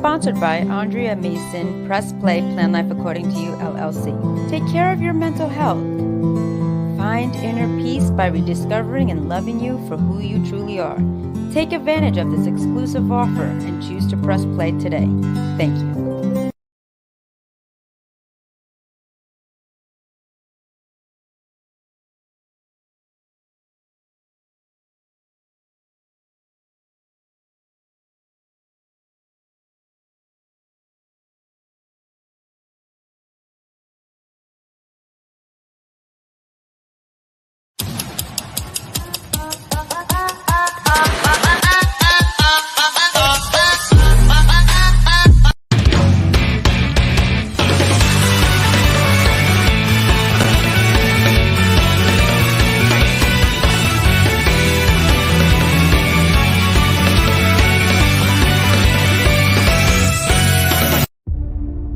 Sponsored by Andrea Mason, Press Play, Plan Life According to You, LLC. Take care of your mental health. Find inner peace by rediscovering and loving you for who you truly are. Take advantage of this exclusive offer and choose to press play today. Thank you.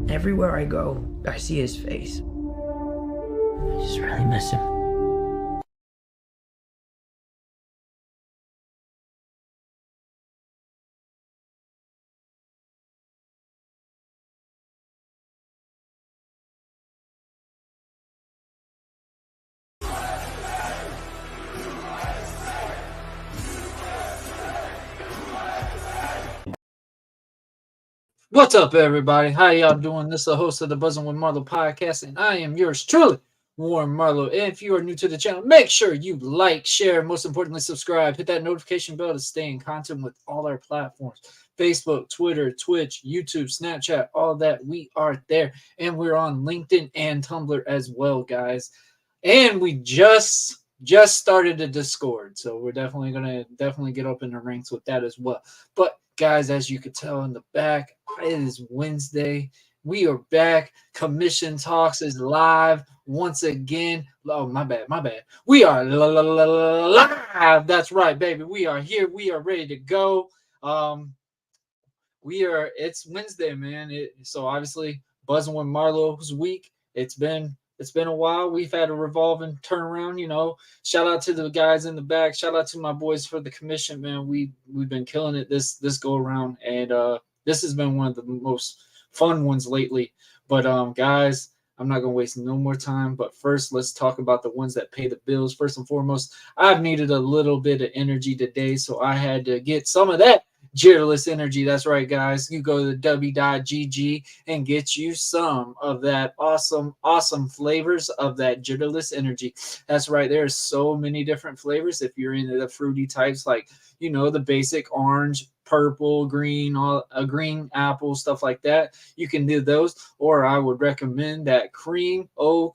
Everywhere I go, I see his face. I just really miss him. What's up, everybody? How y'all doing? This is the host of the Buzzing with Marlo podcast, and I am yours truly, Warren Marlo. And if you are new to the channel, make sure you like, share, and most importantly, subscribe. Hit that notification bell to stay in contact with all our platforms. Facebook, Twitter, Twitch, YouTube, Snapchat, all that. We are there. And we're on LinkedIn and Tumblr as well, guys. And we just started a Discord, so we're definitely going to get up in the ranks with that as well. But guys, as you could tell in the back, it is Wednesday. We are back. Commission Talks is live once again. Oh, my bad. We are live. That's right, baby. We are here. We are ready to go. It's Wednesday, man. So obviously, Buzzing with Marlo's week. It's been a while. We've had a revolving turnaround, you know. Shout out to the guys in the back. Shout out to my boys for the commission, man. We've been killing it this go around, and this has been one of the most fun ones lately. But guys, I'm not gonna waste no more time. But first, let's talk about the ones that pay the bills. First and foremost, I've needed a little bit of energy today, so I had to get some of that jitterless energy. That's right, guys. You go to w.gg and get you some of that awesome flavors of that jitterless energy. That's right. There's so many different flavors. If you're into the fruity types, like, you know, the basic orange, purple, green, green apple, stuff like that, you can do those. Or I would recommend that cream or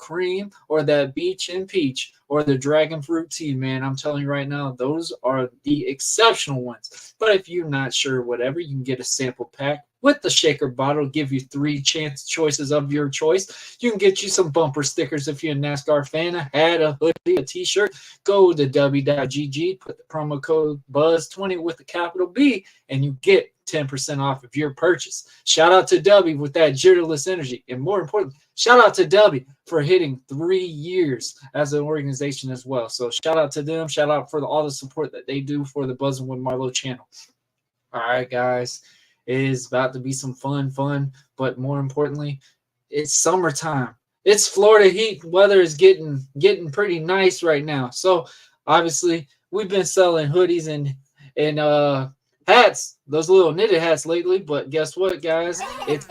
that beach and peach or the dragon fruit tea, man. I'm telling you right now, those are the exceptional ones. But if you're not sure, whatever, you can get a sample pack with the shaker bottle, give you 3 choices of your choice. You can get you some bumper stickers if you're a NASCAR fan, a hat, a hoodie, a t-shirt. Go to w.gg, put the promo code BUZZ20 with a capital B, and you get 10% off of your purchase. Shout out to W with that jitterless energy. And more importantly, shout out to W for hitting 3 years as an organization as well. So shout out to them. Shout out for all the support that they do for the Buzzing with Marlo channel. All right, guys. It is about to be some fun, but more importantly, it's summertime. It's Florida heat. Weather is getting pretty nice right now. So obviously, we've been selling hoodies and hats, those little knitted hats lately. But guess what, guys? It's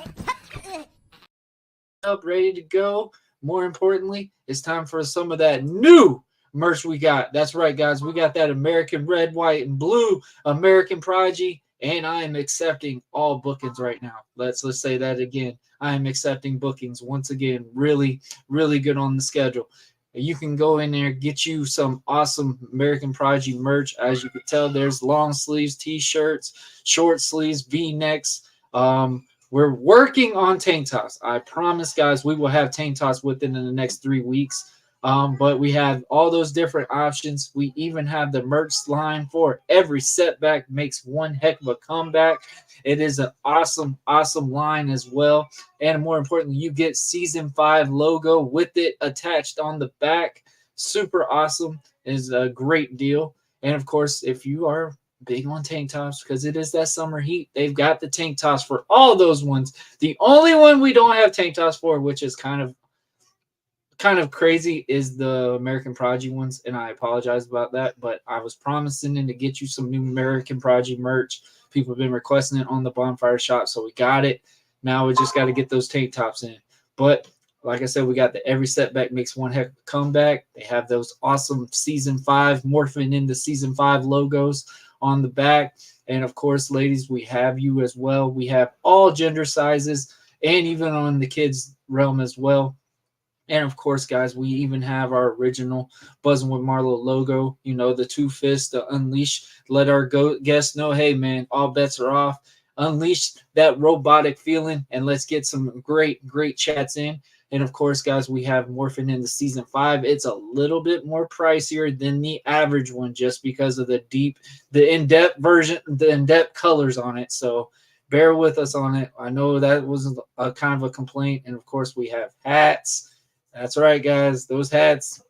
up, ready to go. More importantly, it's time for some of that new merch we got. That's right, guys. We got that American red, white, and blue American Prodigy. And I am accepting all bookings right now. Let's say that again. I am accepting bookings once again. Really good on the schedule. You can go in there, get you some awesome American Prodigy merch. As you can tell, there's long sleeves, t-shirts, short sleeves, V-necks. We're working on tank tops. I promise, guys, we will have tank tops within the next 3 weeks. But we have all those different options. We even have the merch line for every setback makes one heck of a comeback. It is an awesome line as well. And more importantly, you get season 5 logo with it attached on the back. Super awesome. It is a great deal. And of course, if you are big on tank tops because it is that summer heat. They've got the tank tops for all those ones. The only one we don't have tank tops for, which is kind of crazy, is the American Prodigy ones, and I apologize about that, but I was promising to get you some new American Prodigy merch. People have been requesting it on the Bonfire Shop, so we got it. Now we just got to get those tank tops in. But like I said, we got the Every Setback Makes One Heck comeback. They have those awesome Season 5 morphing into Season 5 logos on the back. And of course, ladies, we have you as well. We have all gender sizes and even on the kids realm as well. And of course, guys, we even have our original Buzzing with Marlo logo, you know, the two fists, the unleash, let our guests know, hey, man, all bets are off. Unleash that robotic feeling, and let's get some great chats in. And of course, guys, we have morphing into Season 5. It's a little bit more pricier than the average one just because of the in-depth version, the in-depth colors on it. So bear with us on it. I know that was a kind of a complaint. And of course, we have hats. That's right, guys. Those hats,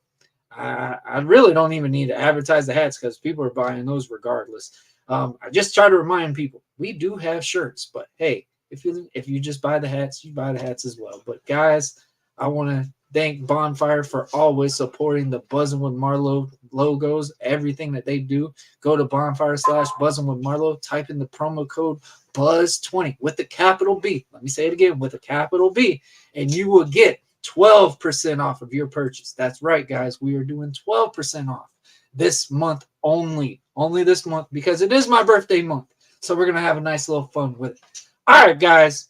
I really don't even need to advertise the hats because people are buying those regardless. I just try to remind people we do have shirts, but hey, if you just buy the hats, you buy the hats as well. But guys, I want to thank Bonfire for always supporting the Buzzing with Marlo logos, everything that they do. Go to Bonfire/Buzzing with Marlo, type in the promo code BUZZ20 with the capital B. Let me say it again, with a capital B, and you will get 12% off of your purchase. That's right, guys. We are doing 12% off this month only this month because it is my birthday month. So we're going to have a nice little fun with it. All right, guys,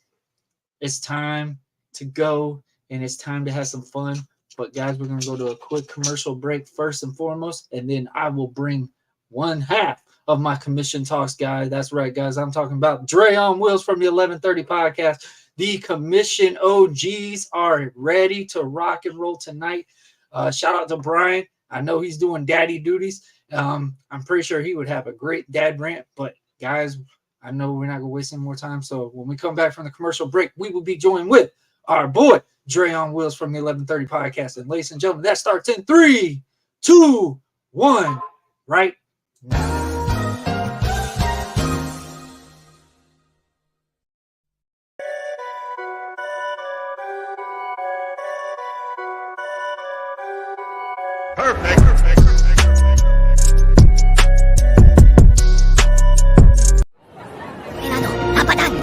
it's time to go and it's time to have some fun. But guys, we're going to go to a quick commercial break first and foremost, and then I will bring one half of my commission talks, guys. That's right, guys. I'm talking about Dre on Wheels from the 1130 podcast. The commission OGs are ready to rock and roll tonight. Shout out to Brian. I know he's doing daddy duties. I'm pretty sure he would have a great dad rant. But guys, I know we're not going to waste any more time. So when we come back from the commercial break, we will be joined with our boy, Dre on Wheels from the 1130 podcast. And ladies and gentlemen, that starts in 3, 2, 1, right now. Perfect.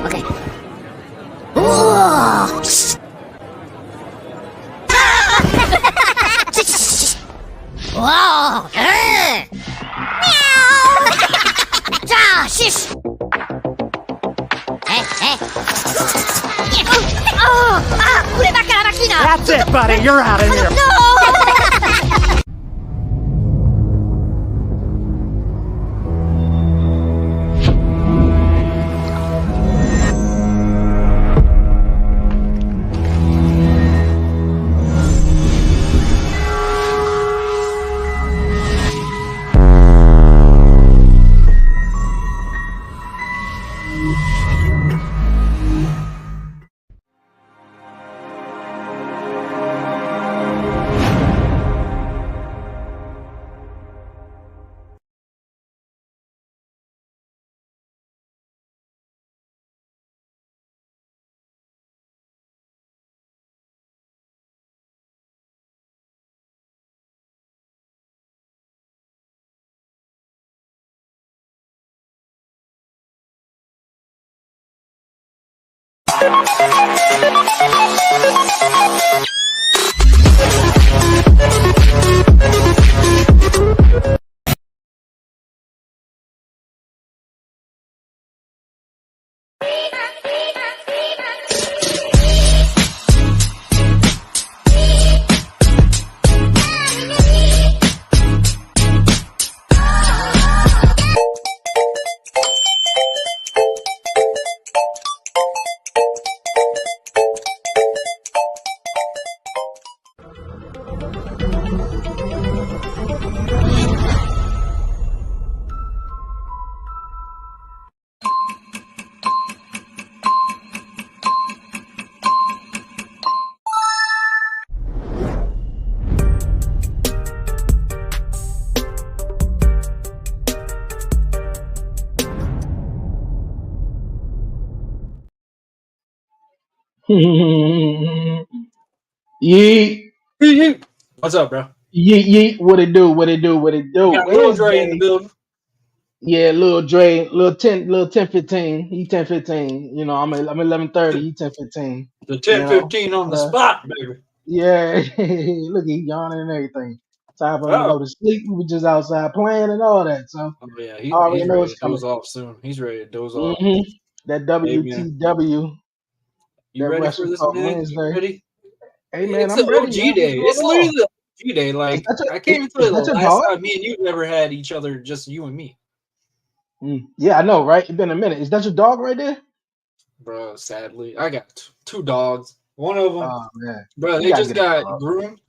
Okay. Wow. Meow. Shish. That's it, buddy. You're out of here. No! Yeet, What's up, bro? yeet, yeet. What it do? What it do? What it We do? got Lil Dre in the Wednesday. building. Yeah, little Dre, little 10-15. He 10-15. You know, I'm 11:30. He 10-15. The You know, 10-15 on the uh, spot, baby. yeah. Look, he yawning and everything. Time for him to Oh, go to sleep. We were just outside playing and all that. So oh yeah, I already he's know ready it's to coming. doze off soon. He's ready to doze off. hmm That Hey man, WTW, you that ready for Wrestling this, Talk man? You Wednesday. ready? Hey man, It's the I'm ready, OG man. What's day. going It's literally on? the OG day. Is Like that I can't even tell is you the that your last dog? time me and you ever had each other, just you and me, Yeah, I know, right? It's been a minute. Is that your dog right there? bro. Sadly, I got two dogs. One of them, Oh man, bro, you they gotta just get a got dog. groomed.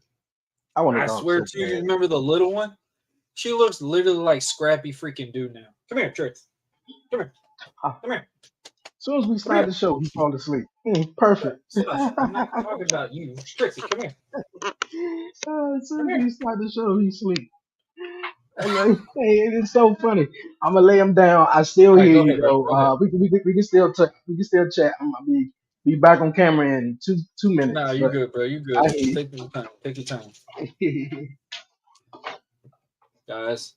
I want a I dog swear so to you, bad. remember the little one? She looks literally like Scrappy freaking dude now. Come here, Trix. Come here. Ah, Come here. as soon as we Come start here. the show, he fall asleep. Perfect. Shush. I'm not talking about you. Trixie, come here. As soon Come as here. we start the show, he sleep. I'm like, hey, it's so funny. I'm gonna lay him down. I still All right, hear go you ahead, bro. though. Go ahead. We can still we can still chat. I'm gonna be back on camera in two Nah, minutes. you But good, bro. You I good. hear Take your time. Take your time. you. Guys,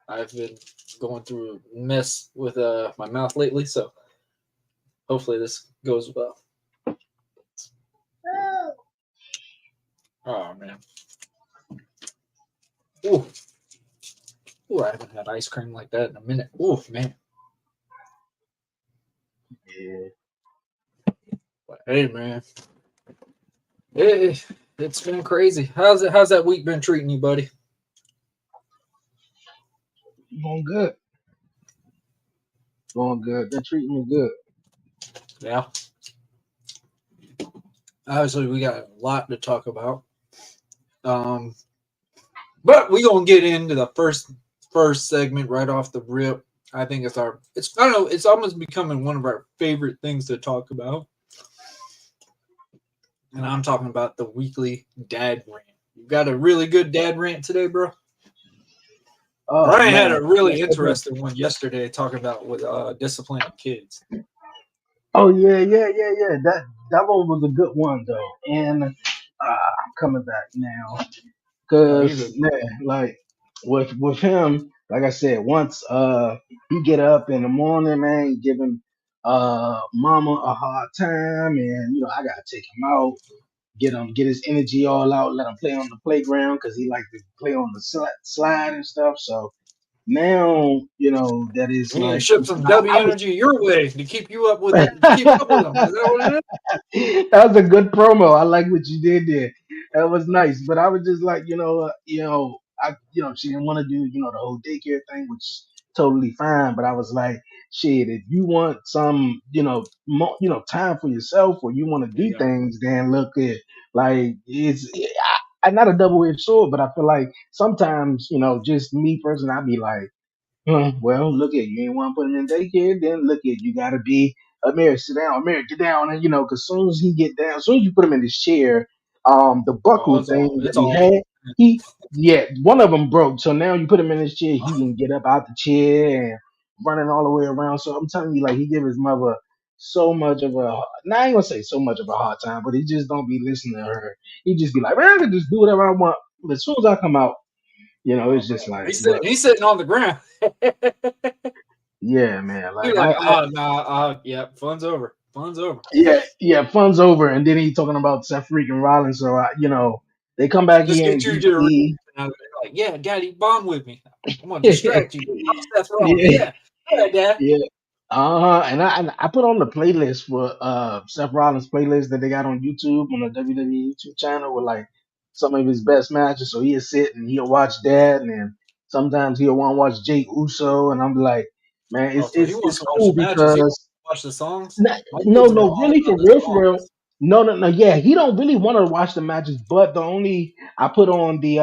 I've been going through a mess with my mouth lately, so hopefully this goes well. Oh man. Ooh. Ooh, I haven't had ice cream like that in a minute. Ooh, man. Yeah, But hey man. It's been crazy. How's that week been treating you, buddy? going good. Going good. They're treating me good. Yeah. Obviously we got a lot to talk about. But we're gonna get into the first segment right off the rip. I think it's I don't know, it's almost becoming one of our favorite things to talk about. And I'm talking about the weekly dad rant. You got a really good dad rant today, bro? Oh Brian had man. a really Yes, I do. interesting one yesterday talking about with disciplining kids. Oh yeah. That one was a good one though. And I'm coming back now. Oh, you Cause good. man, like with him, like I said, once he get up in the morning, man, giving mama a hard time, and you know I gotta take him out, get his energy all out, let him play on the playground because he like to play on the slide and stuff. So now you know that is We need to like ship some I W was energy your way to keep you up with it. Keep up with them. Is that what it is? that was a good promo. I like what you did there. That was nice. But I was just like, she didn't want to do, the whole daycare thing, which is totally fine. But I was like, shit, if you want some, time for yourself, or you want to There you do go. things, then look at like I'm not a double-edged sword, but I feel like sometimes, just me personally, I'd be like. Well, look at you ain't want to put him in daycare. Then look at you got to be Amir. Sit down, Amir. Get down, and because soon as he get down, as soon as you put him in this chair, the Oh, buckle thing that it's he all had, one of them broke. So now you put him in this chair, he can get up out the chair and running all the way around. So I'm telling you, like he give his mother so much of a. Now I ain't gonna say so much of a hard time, but he just don't be listening to her. He just be like, man, I can just do whatever I want. But as soon as I come out, oh, it's bro. just like, He's look, sitting on the ground. yeah, man, You're like like, I oh nah, yeah, fun's over. Fun's over. yeah, fun's over, and then he talking about Seth freaking Rollins. So they come back Just here get and you to reaction he, out of it. Like, yeah, Daddy, bond with me. I'm gonna distract you. I'm Seth Rollins. yeah, Yeah, Dad. yeah, and I put on the playlist for Seth Rollins playlist that they got on YouTube on the WWE YouTube channel with like some of his best matches. So he'll sit and he'll watch that, and then sometimes he'll want to watch Jay Uso, and I'm like, man, Oh, it's so he it's wants it's to watch cool the matches. He wants because to watch the songs. No, My no, kids are no, all really about for the real, for real. songs. No, no, no. Yeah, he don't really want to watch the matches, but the only I put on the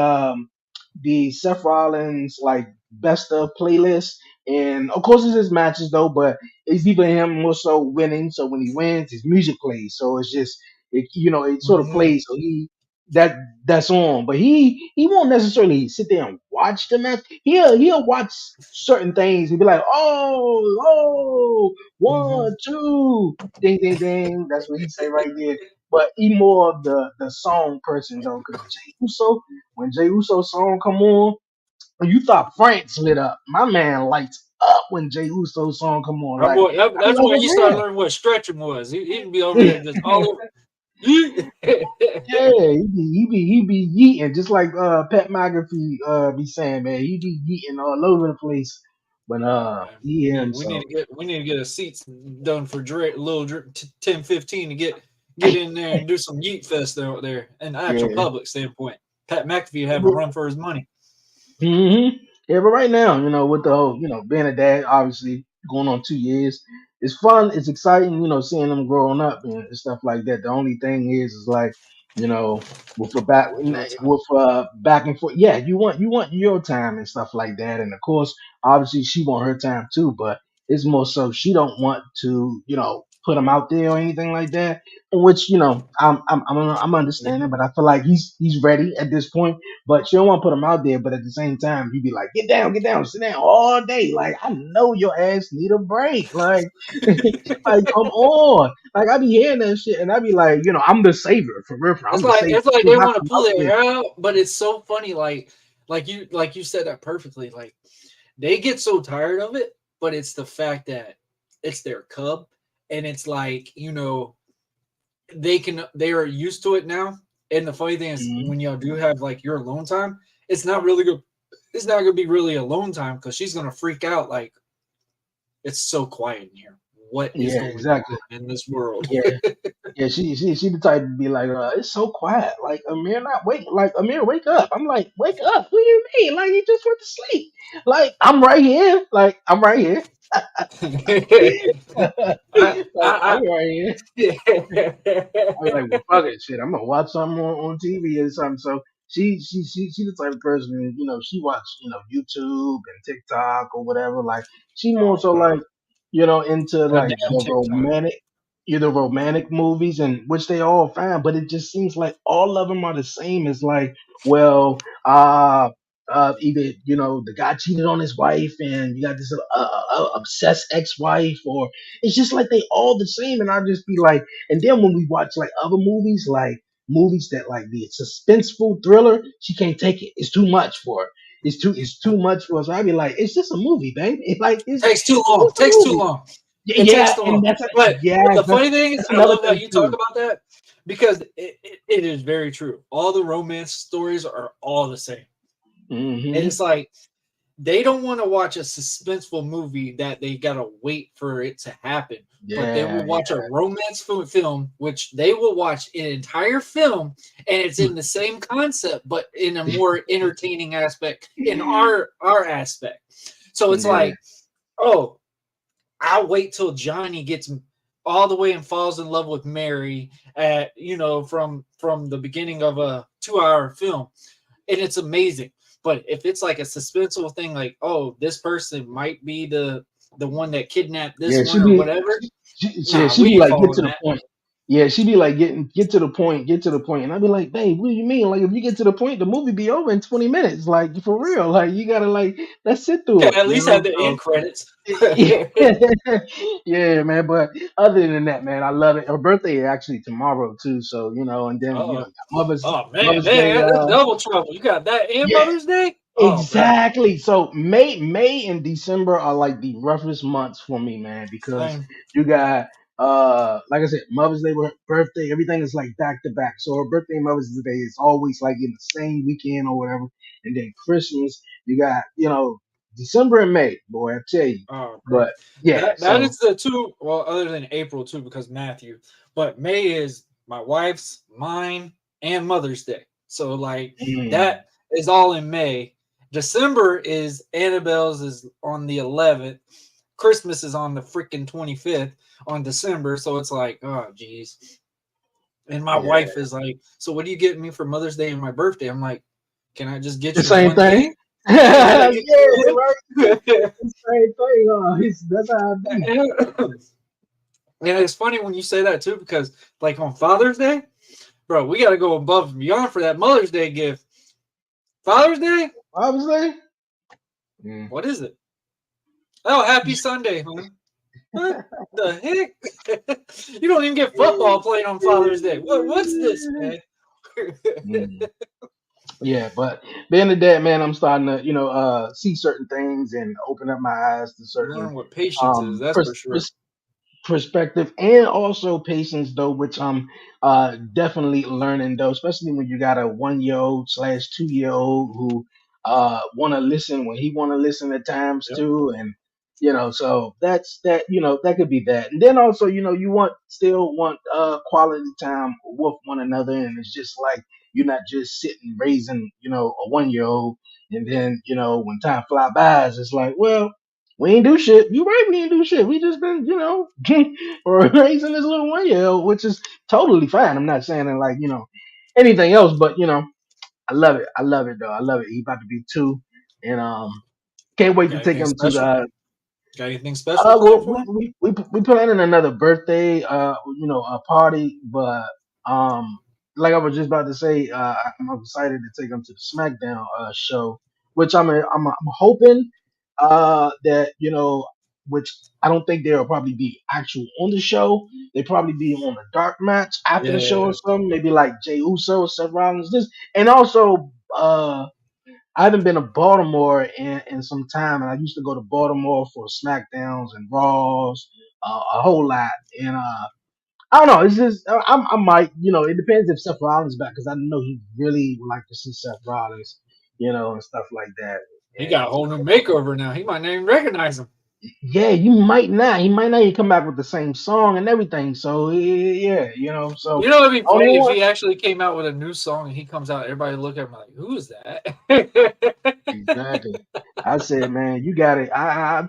Seth Rollins like best of playlist, and of course it's his matches though, but it's even him more so winning. So when he wins, his music plays. So it's just it sort of Mm-hmm. plays. So that's on. But he won't necessarily sit there and watch the match. He'll watch certain things and be like, oh, Mhm. 1, 2, ding, ding, ding. That's what he say right there. But he more of the song person though, because Jay Uso, when Jay Uso song come on, you thought France lit up. My man lights up when Jay Uso song come on. That Like boy, I be that's like, when he started oh learning what stretching was. He'd be over man. there just all over. Yeah, Yeah, he be yeeting just like Pat McAfee be saying, man. He be yeeting all over the place. But we yeah, need him we so need to get a seats done for little 10, 15 to get in there and do some yeet fest out there in the actual yeah. public standpoint. Pat McAfee have a run for his money. hmm Yeah, but right now, with the whole, being a dad, obviously going on 2 years, it's fun, it's exciting, seeing them growing up and stuff like that. The only thing is like, with a back Your time. with back and forth. Yeah, you want your time and stuff like that, and of course, obviously, she want her time too. But it's more so she don't want to, put him out there or anything like that. Which I'm understanding, but I feel like he's ready at this point, but you don't want to put him out there. But at the same time, you be like, get down, sit down all day. Like I know your ass need a break. Like, like come on. Like I be hearing that shit, and I be like, I'm the savior for real. It's I'm the like savior. it's like Do they not want to come pull out their there. hair out, but it's so funny. Like you said that perfectly. Like they get so tired of it, but it's the fact that it's their cub, and it's like they are used to it now. And the funny thing is, Mhm. when y'all do have like your alone time, it's not really good. It's not gonna be really alone time because she's gonna freak out. Like it's so quiet in here. What is Yeah, going exactly. on in this world? Yeah. Yeah, she the type to be like, it's so quiet. Like Amir not wake like Amir, wake up. I'm like, wake up. What do you mean? Like you just went to sleep. Like I'm right here. Like I'm right here. I, Like I, I'm right here. I, I was like, well, fuck it, shit. I'm gonna watch something on TV or something. So she the type of person, she watch, YouTube and TikTok or whatever. Like she more oh so god, like, into that like damn the TikTok. romantic movies, and which they all fine, but it just seems like all of them are the same. It's like, well, either the guy cheated on his wife, and you got this obsessed ex-wife, or it's just like they all the same, and I just be like, and then when we watch like other movies, like movies that like the suspenseful thriller, she can't take it. It's too much for her. It's too much for us. So I be like, it's just a movie, babe. It's like Takes too it's long. just a Takes too movie. long. It takes Yeah, too and long. that's But the that's funny thing is, that's I another love that thing you talk too. about that because it is very true. All the romance stories are all the same, and Hmm it's like they don't want to watch a suspenseful movie that they gotta wait for it to happen. But they Yeah, will watch a romance film, which they will watch an entire film, and it's in the same concept, but in a more entertaining aspect in yeah, our aspect. So it's yeah. like, oh, I'll wait till Johnny gets all the way and falls in love with Mary at from the beginning of a 2-hour film, and it's amazing. But if it's like a suspenseful thing, like this person might be the one that kidnapped this Yeah, one or whatever, nah, she we be ain't like, get following to the that. point. Yeah, she be like, get to the point, and I'd be like, babe, what do you mean? Like, if you get to the point, the movie be over in 20 minutes. Like, for real. Like, you gotta like let's sit through Okay, it, at least have the end So credits. yeah, man. But other than that, man, I love it. Her birthday is actually tomorrow too, so and then Oh, oh Mother's Day. man, that's double trouble. You got that and Yeah, Mother's Day. Oh man, exactly. So May and December are like the roughest months for me, man, because same. you got like I said, Mother's Day, birthday, everything is like back to back. So her birthday and Mother's Day is always like in the same weekend or whatever. And then Christmas, you got, December and May, boy, I tell you. Oh, bro. But yeah, That so is the two. Well, other than April too, because Matthew. But May is my wife's, mine, and Mother's Day. So like mm, that is all in May. December is Annabelle's is on the 11th. Christmas is on the freaking 25th on December. So it's like, oh geez. And my yeah. wife is like, so what do you get me for Mother's Day and my birthday? I'm like, can I just get The you same one thing. thing? Can I Yeah, get you right. one? The same thing. That's how I be. And it's funny when you say that too, because like on Father's Day, bro, we got to go above and beyond for that Mother's Day gift. Father's Day? Obviously. What is it? Oh, happy Sunday, man. What the heck? You don't even get football playing on Father's Day. What's this, man? Yeah, but being a dad, man, I'm starting to, see certain things and open up my eyes to certain Learn what patience is, that's for sure. perspective and also patience though, which I'm definitely learning though, especially when you got a 1 year old slash 2 year old who want to listen when he want to listen at times Yep. too, and so that's that, that could be that. And then also, you still want quality time with one another, and it's just like you're not just sitting raising a 1 year old, and then when time fly by it's like, well, we ain't do shit. You right, we ain't do shit. We just been, or raising this little 1 year old, which is totally fine. I'm not saying it like, anything else, but I love it. I love it though. I love it. He about to be 2. And can't wait to Got take anything him to special? the Got anything special planned for him? we planning another birthday a party, but um like I was just about to say, I'm excited to take him to the SmackDown show, which I'm hoping that which I don't think they'll probably be actual on the show. They probably be on a dark match after the show or Yeah. something, maybe like Jey Uso, Seth Rollins, this, and also I haven't been to Baltimore in some time, and I used to go to Baltimore for SmackDowns and Raws a whole lot. And I don't know, it's just I might, it depends if Seth Rollins back, because I know he really would like to see Seth Rollins, and stuff like that. He And got a whole new makeover now. He might not even recognize him. yeah, you might not. He might not even come back with the same song and everything. So yeah, so You know, it'd be only funny if one. he actually came out with a new song and he comes out, everybody look at him like, who is that? Exactly. I said, man, you got it. I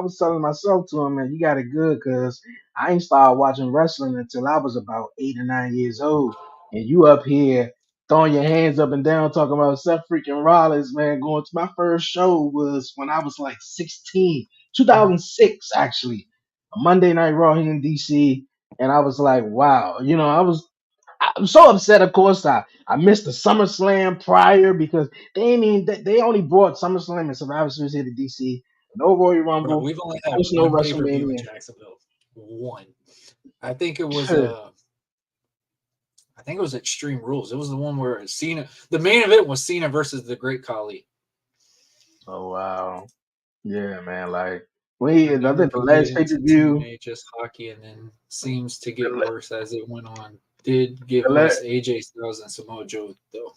was telling myself to him, man, you got it good, because I ain't started watching wrestling until I was about 8 or 9 years old. And you up here throwing your hands up and down talking about Seth freaking Rollins, man. Going to my first show was when I was like 16, 2006, actually. A Monday Night Raw here in DC. And I was like, wow. I'm so upset. Of course, I missed the SummerSlam prior, because they only brought SummerSlam and Survivor Series here to DC. No Royal Bro, Rumble, we've only of had course, no one pay-per-view in WrestleMania. Jacksonville. One. I think it was Extreme Rules. It was the one where Cena, the main event was Cena versus the Great Khali. Oh wow, yeah, man. Like He I never think the could get last pay into per view, TNA, just hockey, and then seems to get the, worse as it went on. Did give la- us AJ Styles and Samoa Joe, though.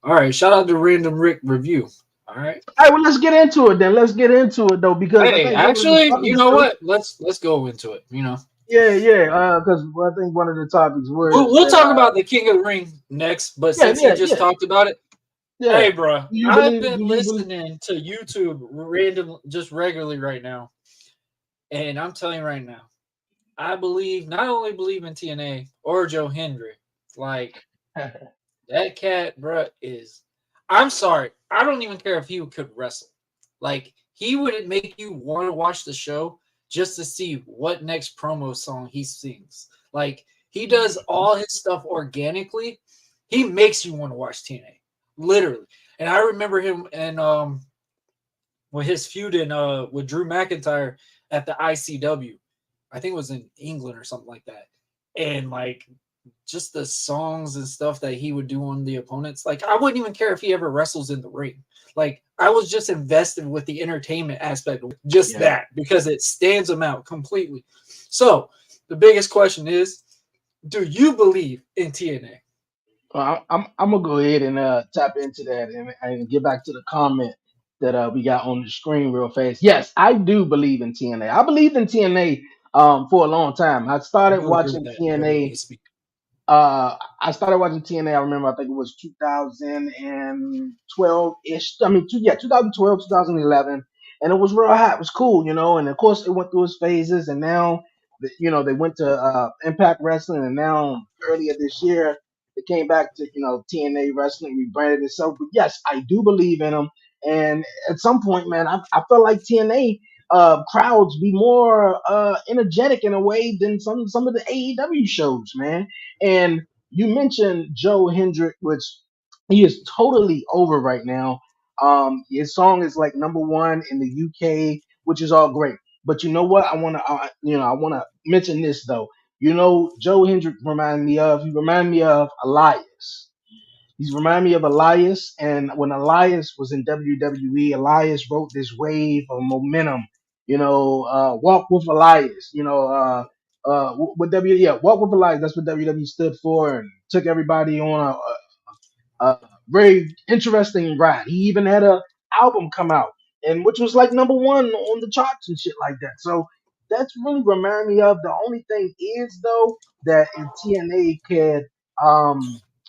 All right, shout out to Random Rick Review. All right. all right, well, let's get into it then. Let's get into it though, because I Hey, think one of the actually, you topics know too. what? Let's go into it. Yeah. Because I think one of the topics was We'll that. talk about the King of the Ring next, but Yeah, since he yeah, just yeah, talked about it, yeah. hey, bro, Do you I've believe? been Do you believe? listening to YouTube random, just regularly right now, and I'm telling you right now, I believe not only believe in TNA or Joe Hendry, like that cat, bro, is. I'm sorry, I don't even care if he could wrestle. Like he would make you want to watch the show just to see what next promo song he sings. Like he does all his stuff organically. He makes you want to watch TNA, literally. And I remember him and with his feud in with Drew McIntyre at the ICW. I think it was in England or something like that. And like just the songs and stuff that he would do on the opponents. Like I wouldn't even care if he ever wrestles in the ring. Like I was just invested with the entertainment aspect of just Yeah. that because it stands him out completely. So the biggest question is, do you believe in TNA? Well, I'm gonna go ahead and tap into that and get back to the comment that we got on the screen real fast. Yes, I do believe in TNA. I believed in TNA for a long time. I I started do agree with watching that. Very TNA. speak. I started watching TNA. I remember, I think it was 2012 ish. I mean, 2012, 2011, and it was real hot. It was cool, And of course, it went through its phases, and now, they went to Impact Wrestling, and now earlier this year they came back to TNA Wrestling, rebranded itself. But yes, I do believe in them, and at some point, man, I felt like TNA crowds be more energetic in a way than some of the AEW shows, man. And you mentioned Joe Hendrick, which he is totally over right now. His song is like number one in the UK, which is all great. But you know what? I want to mention this though. You know, Joe Hendrick he remind me of Elias. He's remind me of Elias, and when Elias was in WWE, Elias wrote this wave of momentum. Walk with Elias. Walk with Elias. That's what WWE stood for, and took everybody on a very interesting ride. He even had a album come out, and which was like number one on the charts and shit like that. So that's really remind me of. The only thing is though that if TNA could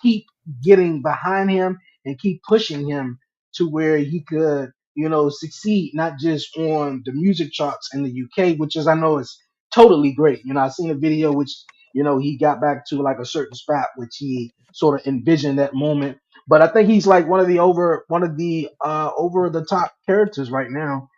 keep getting behind him and keep pushing him to where he could, succeed not just on the music charts in the UK, which is I know is totally great. I seen a video which he got back to like a certain spot which he sort of envisioned that moment. But I think he's like one of the over the top characters right now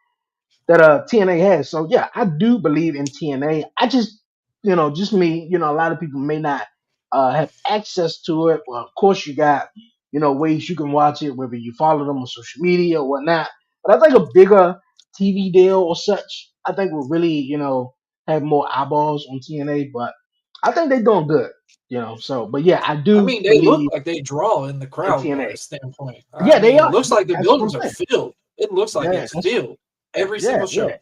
that TNA has. So yeah, I do believe in TNA. I just just me, a lot of people may not have access to it. Well, of course you got ways you can watch it, whether you follow them on social media or whatnot. But I think a bigger TV deal or such, I think will really have more eyeballs on TNA. But I think they're doing good. So but yeah, I I do mean, they look believe like they draw in the in crowd TNA. standpoint. I Yeah, they mean, it are. looks like the That's what I'm buildings are saying. filled. It looks like Yeah, it's filled every yeah, single yeah. show.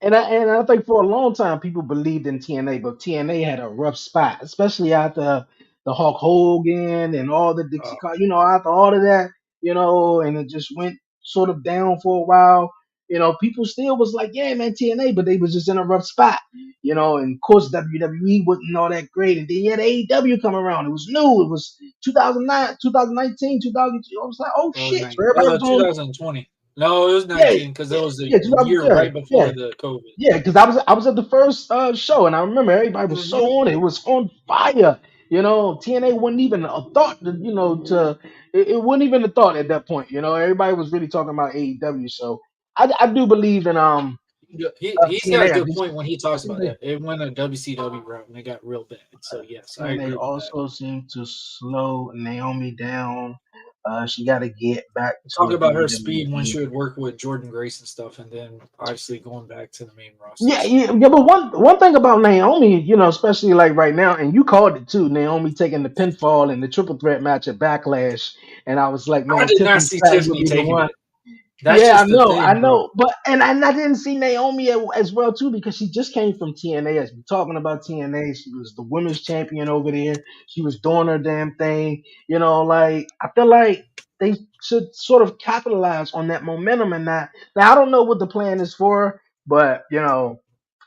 And I think for a long time people believed in TNA, but TNA had a rough spot, especially after the Hulk Hogan and all the Uh, after all of that, and it just went sort of down for a while. People still was like, yeah, man, TNA, but they was just in a rough spot, and of course WWE wasn't all that great. And then you had AEW come around. It was new. It was 2009, 2019, 2000. I was like, oh shit. So everybody was on, 2020. No, it was yeah, 19 because it was a yeah, 2000, year yeah, right before yeah. the COVID. Yeah, because I was at the first show, and I remember everybody was so Hmm. on it. It was on fire. TNA wasn't even a thought. It wasn't even a thought at that point. Everybody was really talking about AEW. So I do believe in He's got a TNA. good point when he I talks think about they that. It went a WCW route and it got real bad. So yes, I TNA agree with that. also seemed to slow Naomi down. She got to get back Talk to about her speed when WWE. she would work with Jordan Grace and stuff, and then obviously going back to the main roster. Yeah, So yeah, yeah. But one thing about Naomi, especially like right now, and you called it too, Naomi taking the pinfall in the triple threat match at Backlash, and I was like, I man, did not Tiffany see Stratton would Tiffany be the taking one. it. That's Yeah, just the I thing, bro. know, but and I didn't see Naomi as well too because she just came from TNA. As we talking about TNA, she was the women's champion over there. She was doing her damn thing. Like I feel like they should sort of capitalize on that momentum and not. Now I don't know what the plan is for, her, but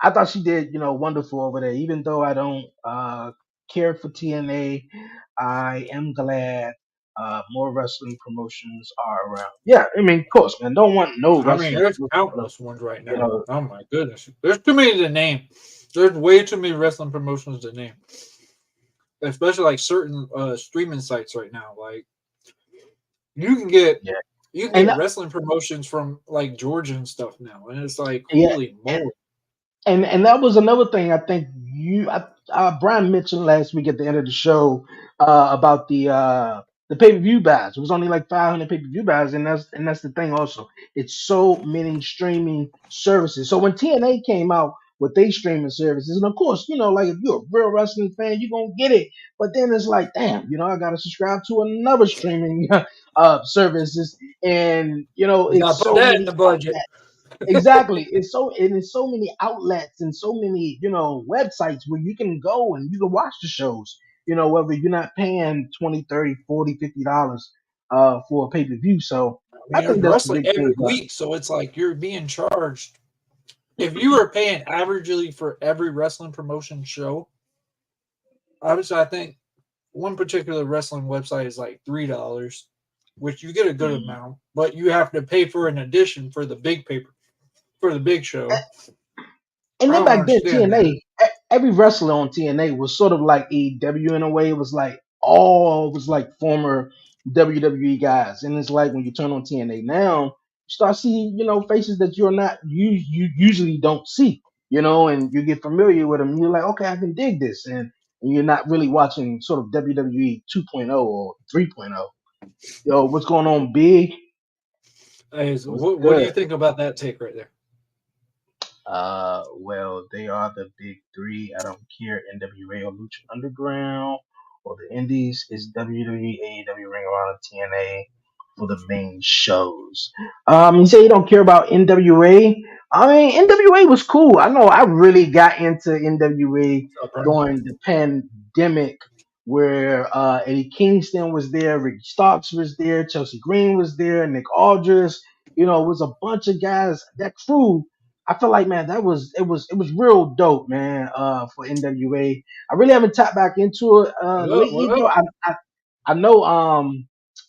I thought she did wonderful over there. Even though I don't care for TNA, I am glad more wrestling promotions are around. Yeah, I mean, of course, man. Don't want no I mean, wrestling there's promotion to, countless ones right you now. know. Oh my goodness, there's too many to name. There's way too many wrestling promotions to name, especially like certain streaming sites right now. Like you can get Yeah, you can and get wrestling promotions from like Georgia and stuff now, and it's like yeah, holy and moly! and that was another thing I think Brian mentioned last week at the end of the show about the pay per view buys. It was only like 500 pay per view buys, and that's the thing also. It's so many streaming services. So when TNA came out with their streaming services, and of course, like if you're a real wrestling fan, you're gonna get it. But then it's like, damn, I gotta subscribe to another streaming services, and You it's gotta put so that in many the budget. outlets. Exactly. It's so many outlets and so many, websites where you can go and you can watch the shows, whether you're not paying 20, 30, 40, $50 for a pay-per-view. So I I mean, there's think that's a wrestling big thing. every But week, so it's like you're being charged. If you were paying averagely for every wrestling promotion show, obviously I think one particular wrestling website is like $3, which you get a good amount, but you have to pay for an addition for the big paper for the big show. and I then don't back then, understand that. TNA, every wrestler on TNA was sort of like AEW in a way. It was like all was like former WWE guys, and it's like when you turn on TNA now, you start seeing faces that you usually don't see, and you get familiar with them. And you're like, okay, I can dig this, and and you're not really watching sort of WWE 2.0 or 3.0. Yo, what's going on, Big? Hey, so What's what do you good? think about that take right there? Well, they are the big three. I don't care NWA or Lucha Underground or the Indies. It's WWE, AEW, Ring of Honor, TNA for the main shows. You say you don't care about NWA. I mean, NWA was cool. I know I really got into NWA What's up, bro? during the pandemic where Eddie Kingston was there, Ricky Starks was there, Chelsea Green was there, Nick Aldris. It was a bunch of guys. That crew, I feel like, man, it was real dope, man. For NWA, I really haven't tapped back into it What up? lately, What though. up? I know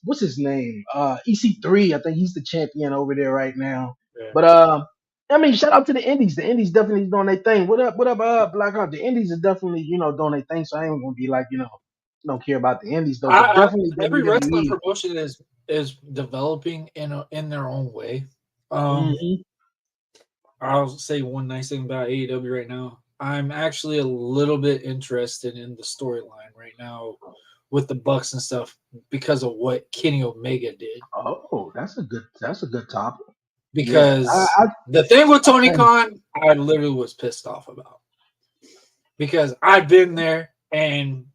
what's his name? EC3. I think he's the champion over there right now. Yeah. But I mean, shout out to the Indies. The Indies definitely doing their thing. What up, Blackout? The Indies are definitely doing their thing. So I ain't gonna be like don't care about the Indies though. But definitely Every wrestling WWE. promotion is developing in their own way. Um, Hmm. I'll say one nice thing about AEW right now. I'm actually a little bit interested in the storyline right now with the Bucks and stuff because of what Kenny Omega did. Oh, that's a good topic. Yeah, Because the thing with Tony I Khan, I literally was pissed off about because I've been there and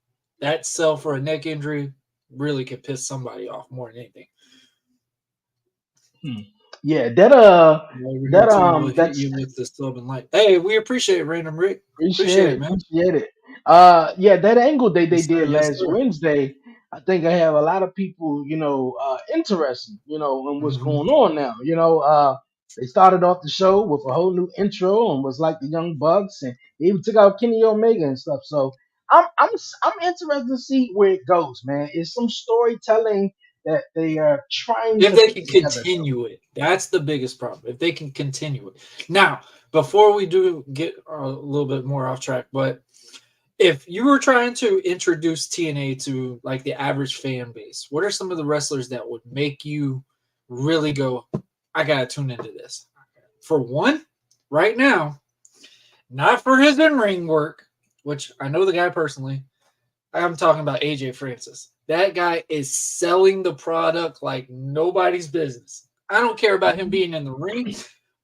that sell for a neck injury really could piss somebody off more than anything. Hmm. Yeah, Over here that too, we'll hit that's you with the sub and light. Hey, we appreciate it, Random Rick. appreciate Appreciate it, it, man. appreciate it. Yeah, that angle they Yes, sir. did Yes, last sir. Wednesday, I think I have a lot of people, interested, in what's Hmm. going on now. They started off the show with a whole new intro and was like the Young Bucks, and they even took out Kenny Omega and stuff. So I'm interested to see where it goes, man. It's some storytelling that they are trying If to they put can together. continue it, that's the biggest problem. If they can continue it. Now, before we do get a little bit more off track, but if you were trying to introduce TNA to like the average fan base, what are some of the wrestlers that would make you really go, I gotta tune into this? For one, right now, not for his in-ring work, which I know the guy personally. I'm talking about AJ Francis. That guy is selling the product like nobody's business. I don't care about him being in the ring,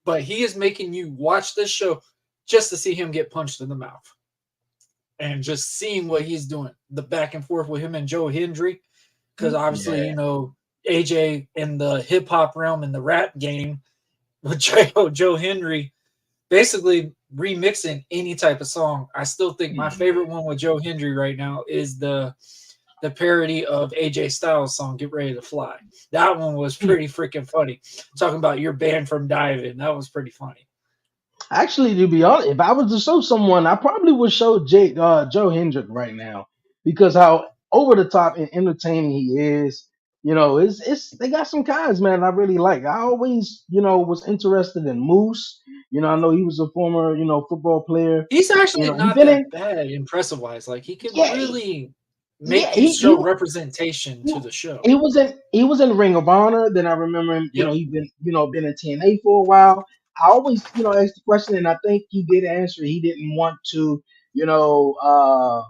but he is making you watch this show just to see him get punched in the mouth and just seeing what he's doing. The back and forth with him and Joe Hendry, because obviously, Yeah. AJ in the hip hop realm in the rap game with Joe Hendry basically remixing any type of song. I still think my favorite one with Joe Hendry right now is the parody of AJ Styles song "Get Ready to Fly." That one was pretty freaking funny. Talking about you're banned from diving, that was pretty funny. Actually, to be honest, if I was to show someone, I probably would show Joe Hendrick right now because how over the top and entertaining he is. It's they got some guys, man. I really like. I always, was interested in Moose. I know he was a former, football player. He's actually He not been that in, bad impressive wise. Like he could yeah, really yeah. make you show representation to the show. He was in Ring of Honor. Then I remember him. Yep. He been in TNA for a while. I always ask the question, and I think he did answer. He didn't want to you know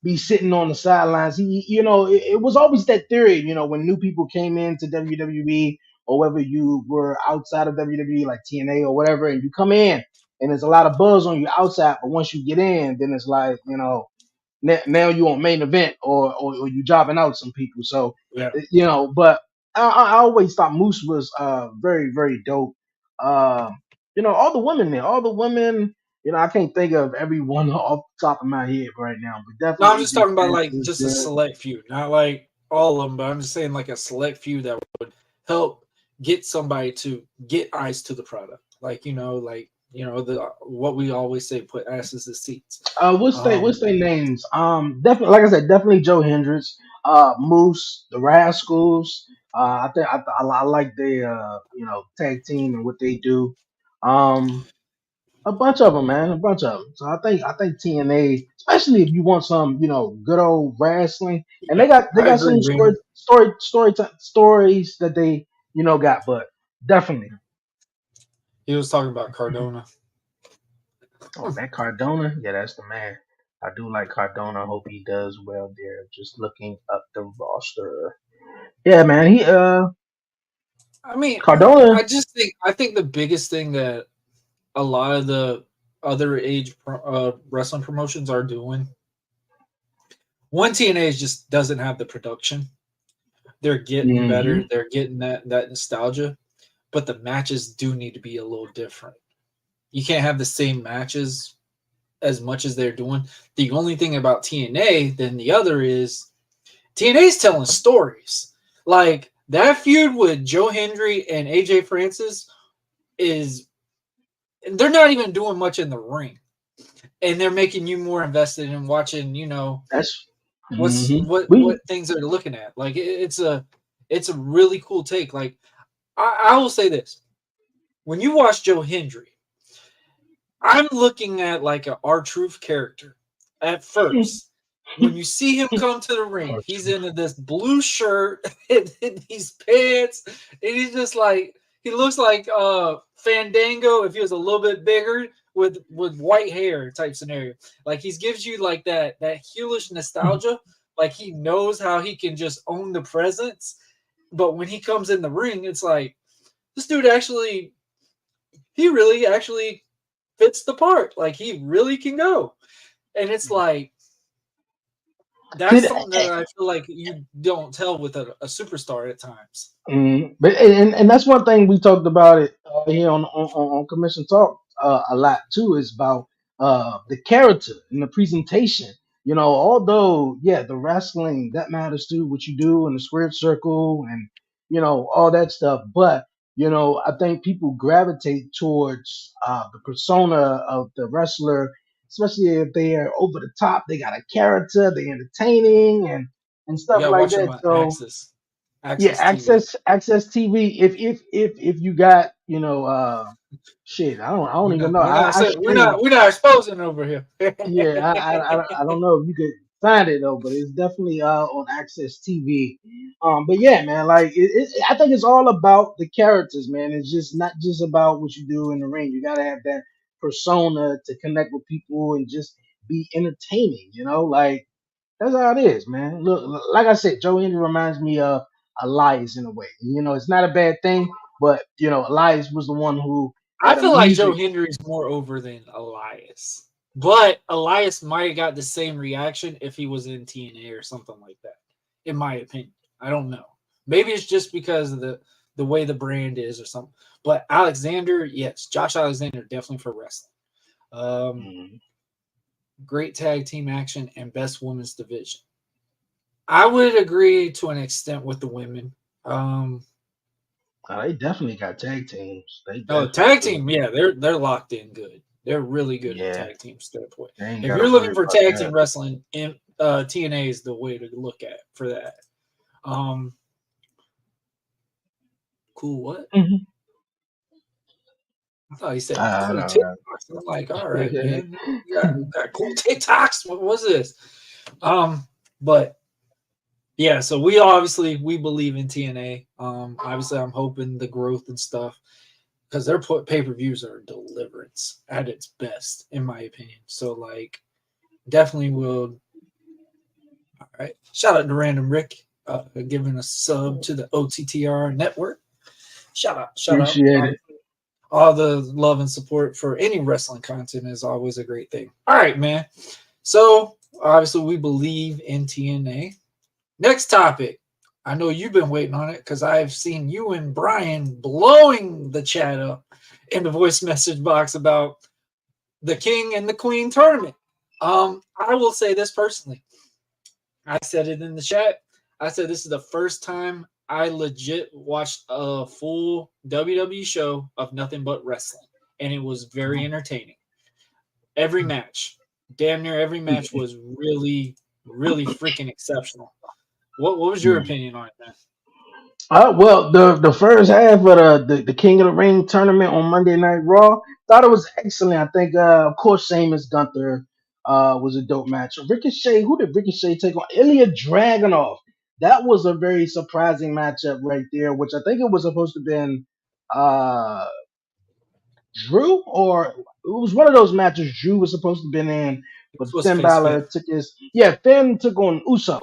be sitting on the sidelines. It was always that theory. When new people came into WWE or whether you were outside of WWE like TNA or whatever, and you come in and there's a lot of buzz on you outside, but once you get in, then it's like now you on main event or you jobbing out some people. So Yeah. but I always thought Moose was very very dope. All the women there, all the women. I can't think of everyone off the top of my head right now, but No, I'm definitely just AJ talking about Prince like is just a good. select few, not like all of them, but I'm just saying like a select few that would help get somebody to get eyes to the product. Like the what we always say, put asses in seats. What's their names? Definitely, like I said, definitely Joe Hendricks, Moose, the Rascals. I think I like their tag team and what they do. Um, A bunch of them, man. A bunch of them. So I think TNA, especially if you want some, good old wrestling, and Yeah, they got I agree, some Raymond. stories that they got, but definitely. He was talking about Cardona. Oh, that Cardona, yeah, that's the man. I do like Cardona. I hope he does well there. Just looking up the roster. Yeah, man. I mean, Cardona. I think the biggest thing that a lot of the other wrestling promotions are doing. One TNA just doesn't have the production. They're getting better. Hmm. They're getting that nostalgia, but the matches do need to be a little different. You can't have the same matches as much as they're doing. The only thing about TNA than the other is TNA's telling stories. Like that feud with Joe Hendry and AJ Francis is they're not even doing much in the ring. And they're making you more invested in watching, That's. what's Hmm. what things they're looking at. Like it's a really cool take. Like I will say this. When you watch Joe Hendry, I'm looking at like a R-Truth character at first. When you see him come to the ring, he's in this blue shirt and these pants, and he's just like he looks like Fandango if he was a little bit bigger with white hair type scenario. Like he gives you like that heelish nostalgia. Like he knows how he can just own the presence, but when he comes in the ring, it's like this dude actually he really actually fits the part. Like he really can go. And it's like See, that's something that I feel like you don't tell with a superstar at times. but and that's one thing we talked about it here on Commission Talk a lot too is about the character and the presentation. Although yeah, the wrestling that matters too, what you do in the squared circle and all that stuff. But I think people gravitate towards the persona of the wrestler, especially if they are over the top. They got a character, they're entertaining and You stuff gotta like watch them that. on So. Yeah, Access TV. access TV. If you got shit, I don't even know. We're not I saying stream. we're not exposing over here. Yeah, I don't know if you could find it though, but it's definitely on access TV. But yeah, man, like I think it's all about the characters, man. It's just not just about what you do in the ring. You gotta have that persona to connect with people and just be entertaining. Like that's how it is, man. Look, like I said, Joe Henry reminds me of Elias in a way. It's not a bad thing, but Elias was the one who I had a feel like Joe music. Hendry's more over than Elias. But Elias might have got the same reaction if he was in TNA or something like that, in my opinion. I don't know. Maybe it's just because of the way the brand is or something. But Alexander, yes, Josh Alexander definitely for wrestling. Um, Mhm. Great tag team action and best women's division. I would agree to an extent with the women. They definitely got tag teams. They No, definitely tag do. team, yeah, they're locked in good. They're really good at Yeah, tag team standpoint. they ain't If got to you're worry looking for about tag team that. wrestling, TNA is the way to look at for that. Um, cool. What? Hmm. I thought he said I cool know, TikToks. I'm like, all right, right? man, we got cool TikToks. What was this? But yeah, so we believe in TNA. Obviously, I'm hoping the growth and stuff because their pay per views are deliverance at its best, in my opinion. So like, definitely will. All right, shout out to Random Rick giving a sub to the OTTR network. Shout out. Appreciate it. All the love and support for any wrestling content is always a great thing. All right, man. So obviously, we believe in TNA. Next topic. I know you've been waiting on it because I've seen you and Brian blowing the chat up in the voice message box about the King and the Queen tournament. I will say this personally. I said it in the chat. I said this is the first time I legit watched a full WWE show of nothing but wrestling, and it was very entertaining. Every match, damn near every match, was really, really freaking exceptional. What was your opinion on it, man? Well, the first half of the King of the Ring tournament on Monday Night Raw, thought it was excellent. I think, of course, Sheamus Gunther was a dope match. Ricochet, who did Ricochet take on? Ilya Dragunov. That was a very surprising matchup right there, which I think it was supposed to have been uh, Drew, or it was one of those matches Drew was supposed to have been in, but This was Finn face fit. Balor took his. Yeah, Finn took on Uso.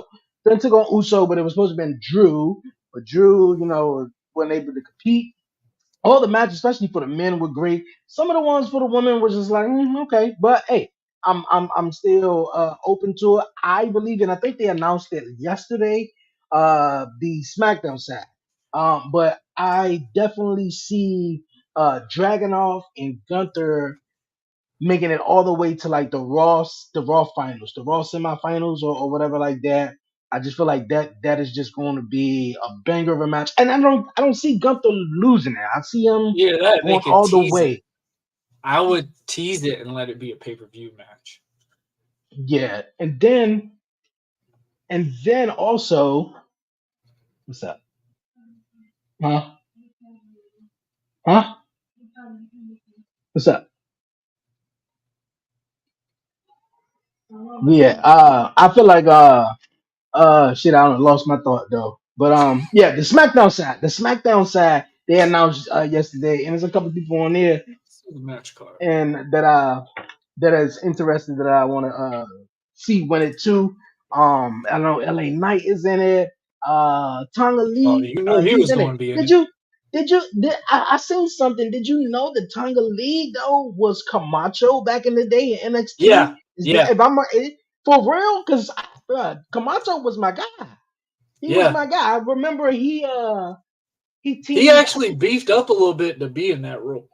Finn took on Uso, but it was supposed to have been Drew. But Drew, wasn't able to compete. All the matches, especially for the men, were great. Some of the ones for the women was just like, okay, but hey, I'm still open to it. I believe, and I think they announced it yesterday, the SmackDown side. But I definitely see Dragunov and Gunther making it all the way to like the Raw finals, the Raw semifinals, or whatever like that. I just feel like that is just going to be a banger of a match, and I don't see Gunther losing it. I see him Yeah, that they going could all the tease it. way. I would tease it and let it be a pay-per-view match. Yeah, and then also, what's up? Huh? Huh? What's up? Yeah, I feel like shit, I don't lost my thought though. But yeah, the SmackDown side, they announced yesterday, and there's a couple people on there This is a match card. and that is interesting that I want to see win it too. I know LA Knight is in it. Tonga Oh, Lee, you knew he he's was in it. going to be in Did it. you? I seen something? Did you know that Tonga Lee though was Camacho back in the day in NXT? Yeah, Is that yeah, if I'm for real? Because Camacho was my guy. He was yeah. my guy. I remember he He teamed. I actually think. beefed up a little bit to be in that role.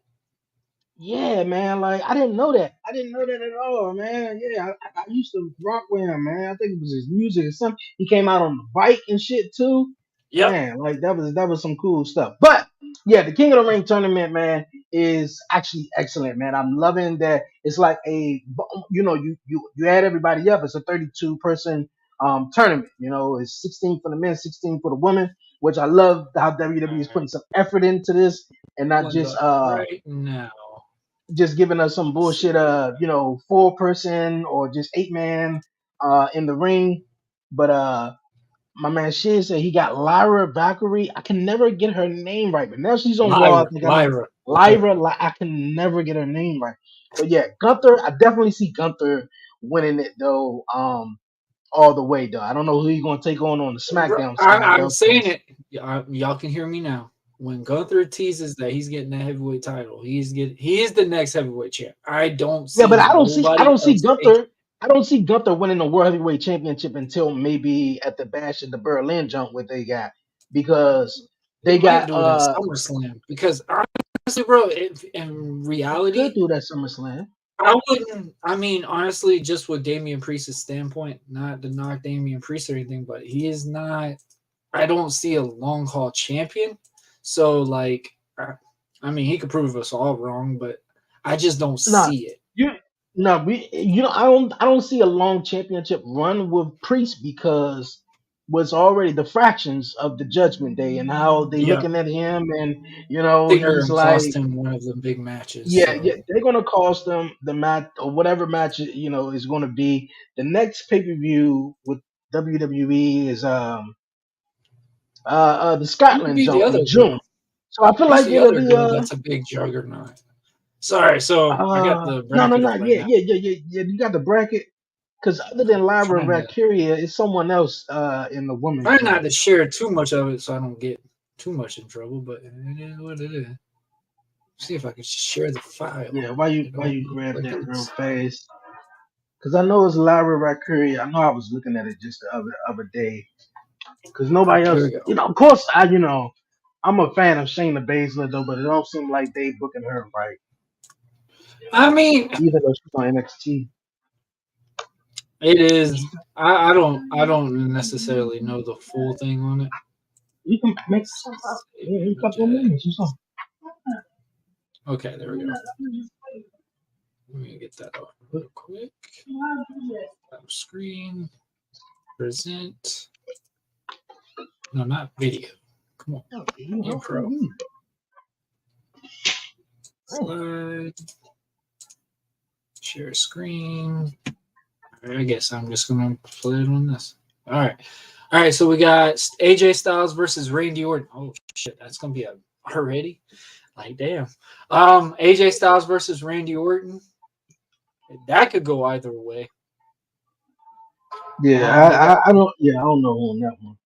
Yeah, man. Like I didn't know that. I didn't know that at all, man. Yeah, I used to rock with him, man. I think it was his music or something. He came out on the bike and shit too. Yep. Man, like that was some cool stuff. But yeah, the King of the Ring tournament, man, is actually excellent, man. I'm loving that. It's like you add everybody up. It's a 32 person tournament. It's 16 for the men, 16 for the women, which I love how All WWE is putting right. some effort into this and not Pulling it just up right now. giving us some Let's bullshit, see. 4 person or just 8 man in the ring. But my man Shin said he got Lyra Valkyrie. I can never get her name right, but now she's on Raw. I think I know Lyra. Yeah. Lyra. I can never get her name right. But yeah, Gunther. I definitely see Gunther winning it though. All the way though. I don't know who he's gonna take on the SmackDown side I'm though. saying it. Y'all can hear me now. When Gunther teases that he's getting that heavyweight title, he is the next heavyweight champ. I don't Yeah, but see I don't see nobody else taking. Gunther. I don't see Gunther winning the World Heavyweight Championship until maybe at the Bash at the Berlin jump what they got because He they might got do it at SummerSlam because honestly, bro, in he could reality, do that SummerSlam. I wouldn't. I mean, honestly, just with Damian Priest's standpoint, not to knock Damian Priest or anything, but he is not. I don't see a long haul champion. So, like, I mean, he could prove us all wrong, but I just don't No, see it. you no, I don't see a long championship run with Priest because was already the fractions of the Judgment Day and how they Yeah, looking at him and I think they're he's gonna cost like. him one of the big matches. Yeah, yeah, So they're gonna cost them the match or whatever match is gonna be. The next pay per view with WWE is the he could Scotland be the jump in other June. girl. So I feel Who's like the it'll other be girl that's a big juggernaut? Sorry, so I got the no bracket up right yeah now. you got the bracket because other than Lyra Trying to Valkyria, it's someone else in the women's trying not jump. to share too much of it so I don't get too much in trouble, but it is what it is. See if I can share the file. Yeah, why you It why don't you look grab like that real it's. fast? Because I know it's Lyra Valkyria. I know I was looking at it just the other day. Because All nobody right, here we else, go. of course, I'm a fan of Shayna Baszler though, but it don't seem like they booking her right, I mean, even though she's on NXT. it is. I don't necessarily know the full thing on it. You can make Save in a couple of images. minutes or something. Okay, there we go. Let me get that off real quick. Screen. Present. No, not video. Come on. Intro. Slide. Share screen. I guess I'm just gonna play it on this. All right. So we got AJ Styles versus Randy Orton. Oh shit, that's gonna be already. Like, damn. AJ Styles versus Randy Orton. That could go either way. Yeah, They got I don't. Yeah, I don't know on that one.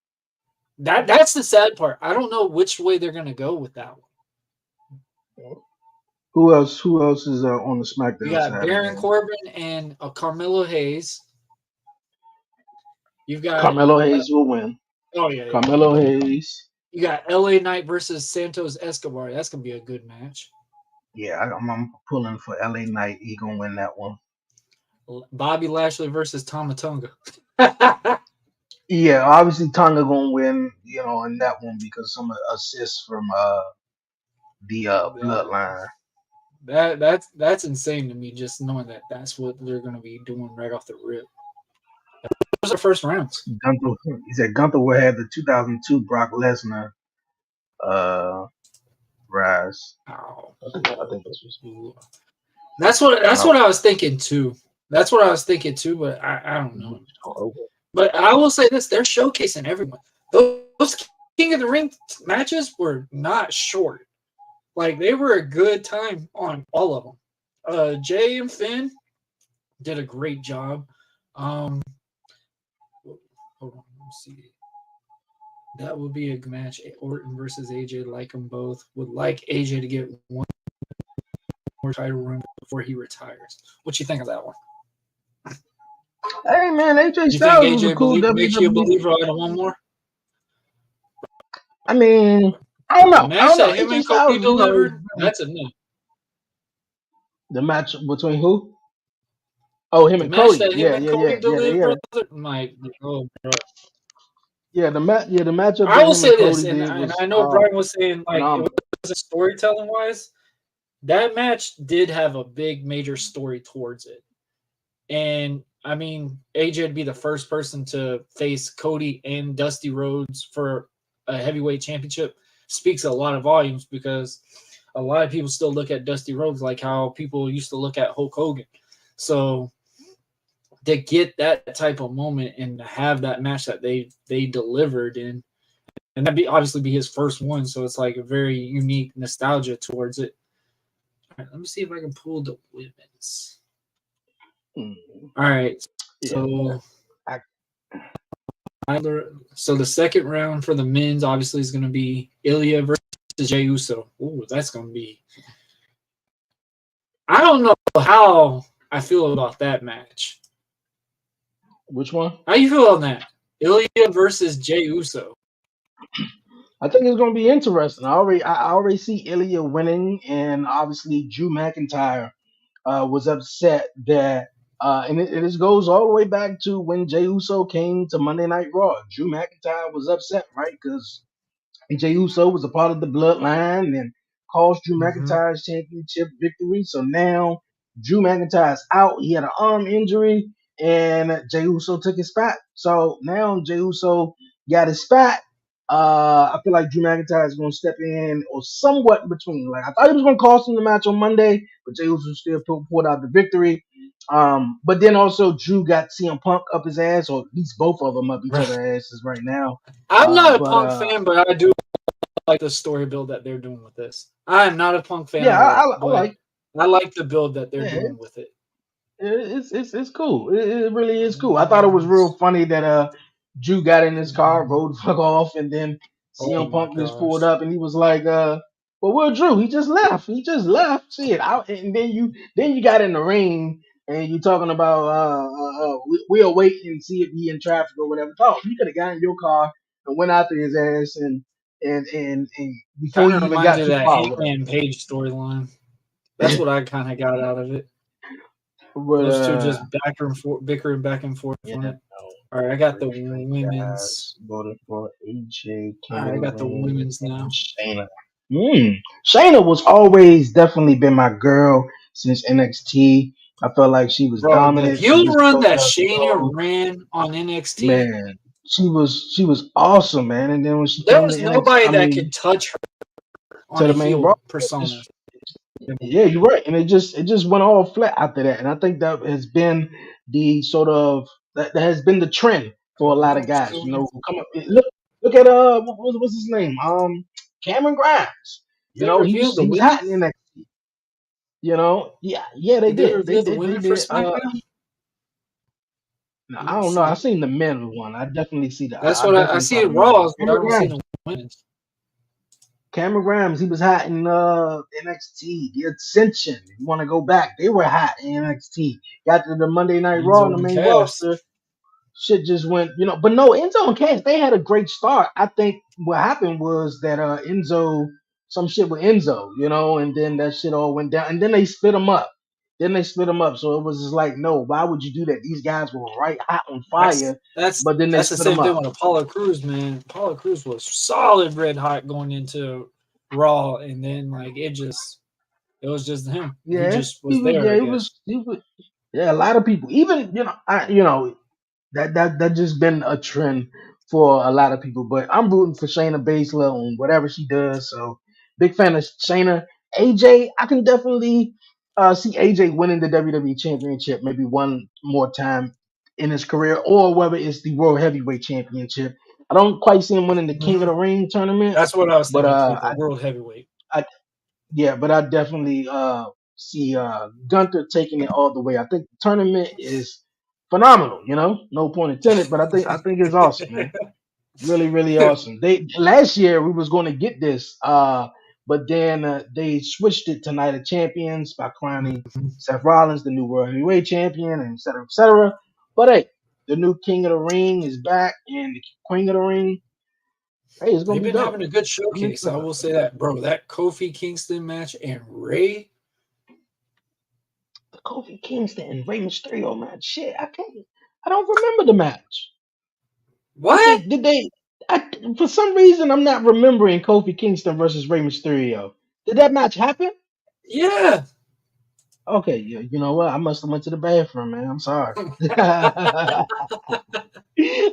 that's the sad part. I don't know which way they're gonna go with that one. Who else? Who else is on the You SmackDown got side of Baron that? Corbin and Carmelo Hayes. You've got Carmelo Hayes will win. oh yeah. Carmelo Hayes. You got LA Knight versus Santos Escobar. That's gonna be a good match. Yeah, I'm pulling for LA Knight. He gonna win that one. Bobby Lashley versus Tamatonga. Yeah, obviously Tonga gonna win. In that one because some assists from the bloodline. That's insane to me. Just knowing that that's what they're gonna be doing right off the rip. Those are first rounds. He said Gunther will have the 2002 Brock Lesnar rise. Oh. I think That's what I was thinking too. That's what I was thinking too, but I don't know. But I will say this: they're showcasing everyone. Those King of the Ring matches were not short. Like they were a good time on all of them. Jay and Finn did a great job. Hold on, let me see. That would be a match. Orton versus AJ. Like them both. Would like AJ to get one more title run before he retires. What you think of that one? Hey man, AJ You think Styles was a AJ cool makes you a WWE. believer out of one more? I mean, I don't know. The match that him AJ and Styles, Kofi delivered, that's enough. the match between who? Oh, him The and match Cody. that him and Cody Yeah. delivered, my oh, bro. Yeah, the matchup I that will him and say this, Cody and did was I know Brian was saying like it phenomenal. was storytelling wise. That match did have a big major story towards it. And I mean, AJ would be the first person to face Cody and Dusty Rhodes for a heavyweight championship speaks a lot of volumes because a lot of people still look at Dusty Rhodes like how people used to look at Hulk Hogan. So to get that type of moment and to have that match that they delivered in, and that'd be obviously be his first one, so it's like a very unique nostalgia towards it. All right, let me see if I can pull the women's. All right, so so the second round for the men's obviously is going to be Ilya versus Jey Uso. Ooh, that's going to be. I don't know how I feel about that match. Which one? How you feel on that? Ilya versus Jey Uso. I think it's gonna be interesting. I already see Ilya winning, and obviously Drew McIntyre was upset that, and it just goes all the way back to when Jey Uso came to Monday Night Raw. Drew McIntyre was upset, right? Because Jey Uso was a part of the bloodline and caused Drew McIntyre's championship victory. So now Drew McIntyre's out. He had an arm injury, and Jey Uso took his spot. So now Jey Uso got his spot. I feel like Drew McIntyre is going to step in or somewhat in between. Like I thought he was going to cost him the match on Monday, but Jey Uso still pulled out the victory. But then also Drew got CM Punk up his ass, or at least both of them up each other's asses right now. I'm not a Punk fan, but I do like the story build that they're doing with this. I am not a Punk fan at all, but I like the build that they're doing with it. It's cool. It really is cool. I thought it was real funny that Drew got in his car, rode the fuck off, and then CM Punk just pulled up, and he was like, "Well, where Drew? He just left. He just left. Shit." And then you got in the ring, and you talking about we'll wait and see if he in traffic or whatever. Oh, you could have got in your car and went after his ass, and before Kind you of even reminds got me of too that far. Hangman Page storyline. That's what I kind of got out of it. But, those two just bickering back and forth on it. All right, I got the women's. Voted for AJ. All right, I got the women's now. Shayna. Shayna was always definitely been my girl since NXT. I felt like she was dominant. The heel run that Shayna ran on NXT. Man, she was awesome, man. And then when she there came was to nobody NXT, that could touch her on a heel persona. Yeah, you're right, and it just went all flat after that, and I think that has been the sort of that has been the trend for a lot of guys. You know, who come up. Look at what's his name? Cameron Grimes. You They know, revealed the he was hot women. in NXT. You know, yeah, they Did they did, reveal the women they for did. SmackDown? No, I I didn't don't know. see I it. seen the men one. I definitely see the. That's I what I definitely see saw the it men one. Raws, but I Cameron don't see Grimes, the women's. Cameron Grimes, he was hot in NXT. The Ascension. If you want to go back, they were hot in NXT. Got to the Monday Night Raw on Enzo the and main Cass. roster. Shit just went, but no, Enzo and Cass, they had a great start. I think what happened was that Enzo, some shit with Enzo, and then that shit all went down, and then they split them up. So it was just like, no, why would you do that? These guys were right hot on That's fire, that's but then they that's the split them same thing up. with Apollo Cruz, man. Apollo Cruz was solid red hot going into Raw, and then like it was just him. He Yeah, just was there, I guess. he was, yeah, a lot of people, even, that just been a trend for a lot of people. But I'm rooting for Shayna Baszler on whatever she does. So big fan of Shayna. AJ, I can definitely see AJ winning the WWE Championship maybe one more time in his career, or whether it's the World Heavyweight Championship. I don't quite see him winning the King of Mhm. the Ring tournament, That's what I was but thinking too. The world heavyweight. I yeah, but I definitely see Gunther taking it all the way. I think the tournament is phenomenal, no pun intended, but I think it's awesome, man. Really, really awesome. They last year we was going to get this, but then they switched it to Night of Champions by crowning Seth Rollins the new World Heavyweight Champion, and et cetera, et cetera. But hey, the new King of the Ring is back, and the Queen of the Ring. Hey, it's gonna They've be been dope. having a good I'm showcase. I excited. will say that, bro. That Kofi Kingston match and Ray. The Kofi Kingston and Rey Mysterio match. Shit, I don't remember the match. What? Did they? For some reason, I'm not remembering Kofi Kingston versus Rey Mysterio. Did that match happen? Yeah. Okay, yeah, you know what? I must have went to the bathroom, man. I'm sorry.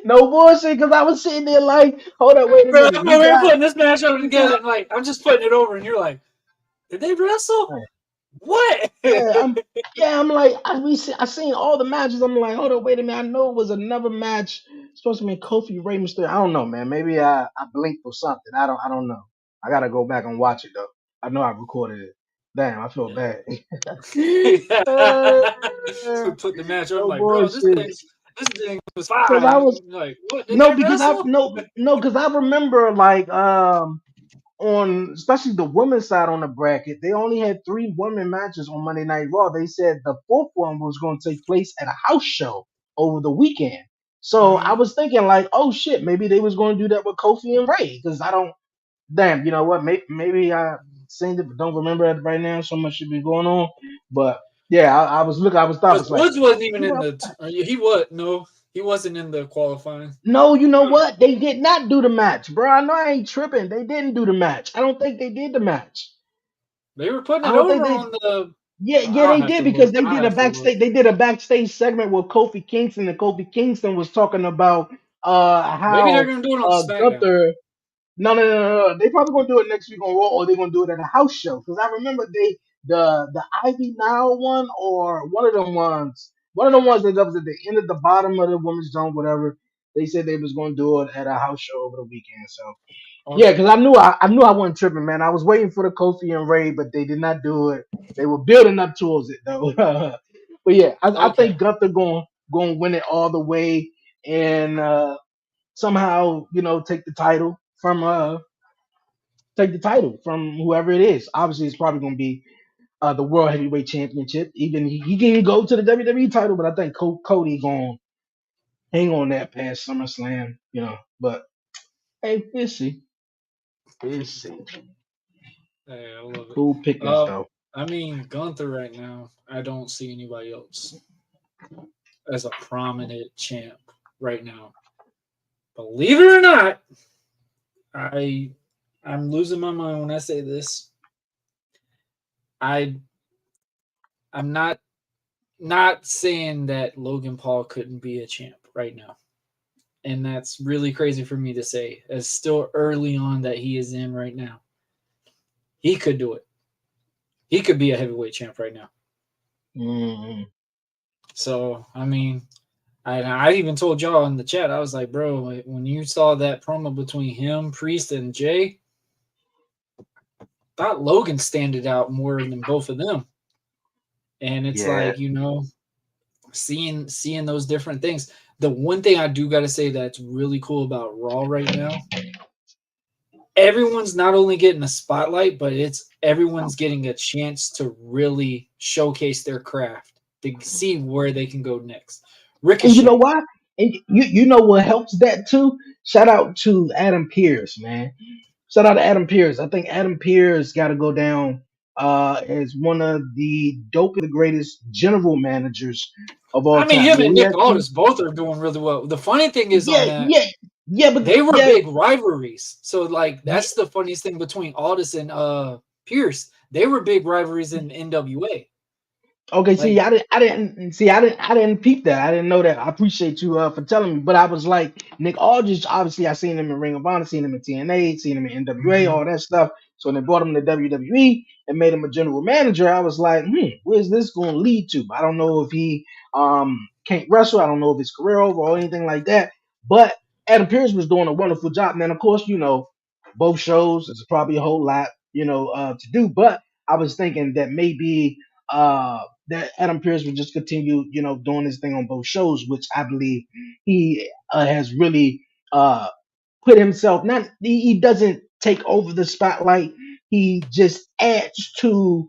No bullshit, because I was sitting there like, hold up, wait a Bro, minute. I'm over here putting this match over together, and like I'm just putting it over, and you're like, did they wrestle? What? Yeah, I'm like, I seen all the matches. I'm like, hold on, wait a minute. I know it was another match supposed to be Kofi Ray Mysterio. I don't know, man. Maybe I blinked or something. I don't know. I gotta go back and watch it though. I know I recorded it. Damn, I feel Yeah. bad. Uh, We put the match over. I'm no like, bro, bullshit. this thing was Because fine. I was And like, what? Did no, they because I wrestle? no, because I remember like on especially the women's side on the bracket, they only had 3 women matches on Monday Night Raw. They said the fourth one was going to take place at a house show over the weekend. So I Mhm. was thinking like, oh shit, maybe they was going to do that with Kofi and Ray because I don't. Damn, you know what? Maybe I seen it, but don't remember it right now. So much should be going on. But yeah, I was looking. I was thought Because was like, Woods wasn't even you in know, the. He was no, he wasn't in the qualifying. no, you know what? They did not do the match, bro. I know I ain't tripping. They didn't do the match. I don't think they did the match. They were putting I it don't think over they. on the. Yeah, I'll they have did to because look. they I did a have to look. backstage. They did a backstage segment with Kofi Kingston, and Kofi Kingston was talking about Maybe they're how gonna do it on SmackDown. Gunther. No. They probably gonna do it next week on Raw, or they're gonna do it at a house show. Because I remember the Ivy Now one or one of them ones, that was at the end of the bottom of the women's zone, whatever. They said they was gonna do it at a house show over the weekend. So yeah, Okay. because I knew I wasn't tripping, man. I was waiting for the Kofi and Ray, but they did not do it. They were building up towards it though. But yeah, I Okay. think Gunther going to win it all the way and somehow take the title from whoever it is. Obviously, it's probably going to be the World Heavyweight Championship. Even he can go to the WWE title, but I think Cody going to hang on that past SummerSlam. But hey, we'll see. We'll see. Hey, I love it. Cool pickings Um, though. I mean Gunther right now. I don't see anybody else as a prominent champ right now. Believe it or not, I I'm losing my mind when I say this. I I'm not saying that Logan Paul couldn't be a champ right now. And that's really crazy for me to say. It's still early on that he is in right now. He could do it. He could be a heavyweight champ right now. Mm. So, I mean, I even told y'all in the chat, I was like, bro, when you saw that promo between him, Priest, and Jay, thought Logan standed out more than both of them. And it's Yeah. like, seeing those different things. The one thing I do got to say that's really cool about Raw right now, everyone's not only getting a spotlight, but everyone's getting a chance to really showcase their craft to see where they can go next. Ricochet. And you know why? And you know what helps that too? Shout out to Adam Pearce, man. Shout out to Adam Pearce. I think Adam Pearce got to go down as one of the greatest general managers of all I mean, time. him Man, and he Nick has some, Aldis both are doing really well. The funny thing is on yeah, that, yeah, yeah, but they were yeah, big rivalries. So like that's the funniest thing between Aldis and Pierce. They were big rivalries in NWA. okay, see, Like, I didn't peep that. I didn't know that. I appreciate you for telling me. But I was like, Nick Aldridge, obviously, I seen him in Ring of Honor, seen him in TNA, seen him in NWA, all that stuff. So when they brought him to WWE and made him a general manager, I was like, where's this going to lead to? I don't know if he can't wrestle. I don't know if his career over or anything like that. But Adam Pearce was doing a wonderful job. And then, of course, both shows, there's probably a whole lot, to do. But I was thinking that maybe that Adam Pearce would just continue, doing his thing on both shows, which I believe he has really put himself. Not he doesn't take over the spotlight. He just adds to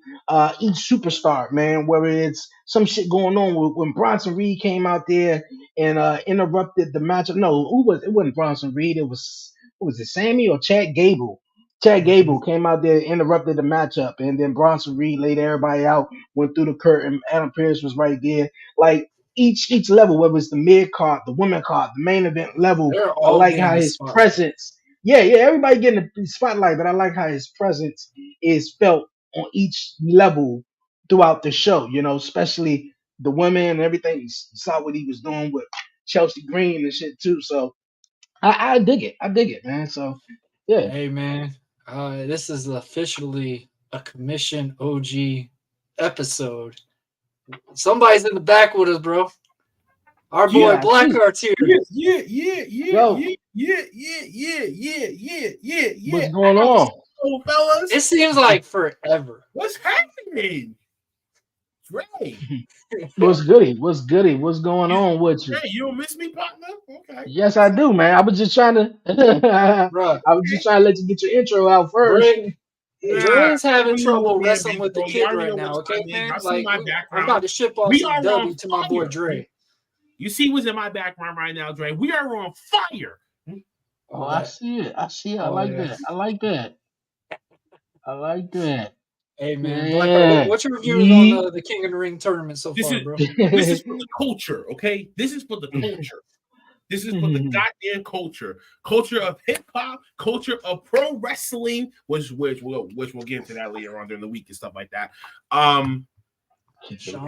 each superstar, man. Whether it's some shit going on when Bronson Reed came out there and interrupted the matchup. No, it wasn't Bronson Reed. It was who was it? Sammy or Chad Gable? Chad Gable came out there, interrupted the matchup, and then Bronson Reed laid everybody out, went through the curtain. Adam Pearce was right there. Like each level, whether it's the mid card, the women card, the main event level, they're I all like getting how the his spotlight. presence. Yeah, everybody getting the spotlight, but I like how his presence is felt on each level throughout the show. Especially the women and everything. You saw what he was doing with Chelsea Green and shit too. So I dig it. I dig it, man. So yeah. Hey man, this is officially a commission OG episode. Somebody's in the back with us, bro. Our boy Yeah, I see. Blackheart's here. Yo, what's going on? So, fellas, It seems like forever. what's happening? Dre, What's goody? What's goody? What's going on with you? Dre, you don't miss me, partner? Okay. Yes, I do, man. I was just trying to. Bruh, I was just trying to let you get your intro out first. Dre's having you trouble know, wrestling man, with the bro, you kid already right know now, what okay, time it is. man? Y'all see Like, my I'm background. about to ship off We some are on W to my boy fire. Dre. You see what's in my background right now, Dre? We are on fire. Oh, I see it. I see it. I Oh, like yeah. that. I like that. I like that. Hey, man. Yeah. Blackheart, what's your reviews on the King of the Ring tournament so This far, is bro? this is for the culture, okay? This is for the culture. This is for the goddamn culture. Culture of hip hop, culture of pro wrestling, which we'll get into that later on during the week and stuff like that. Shawn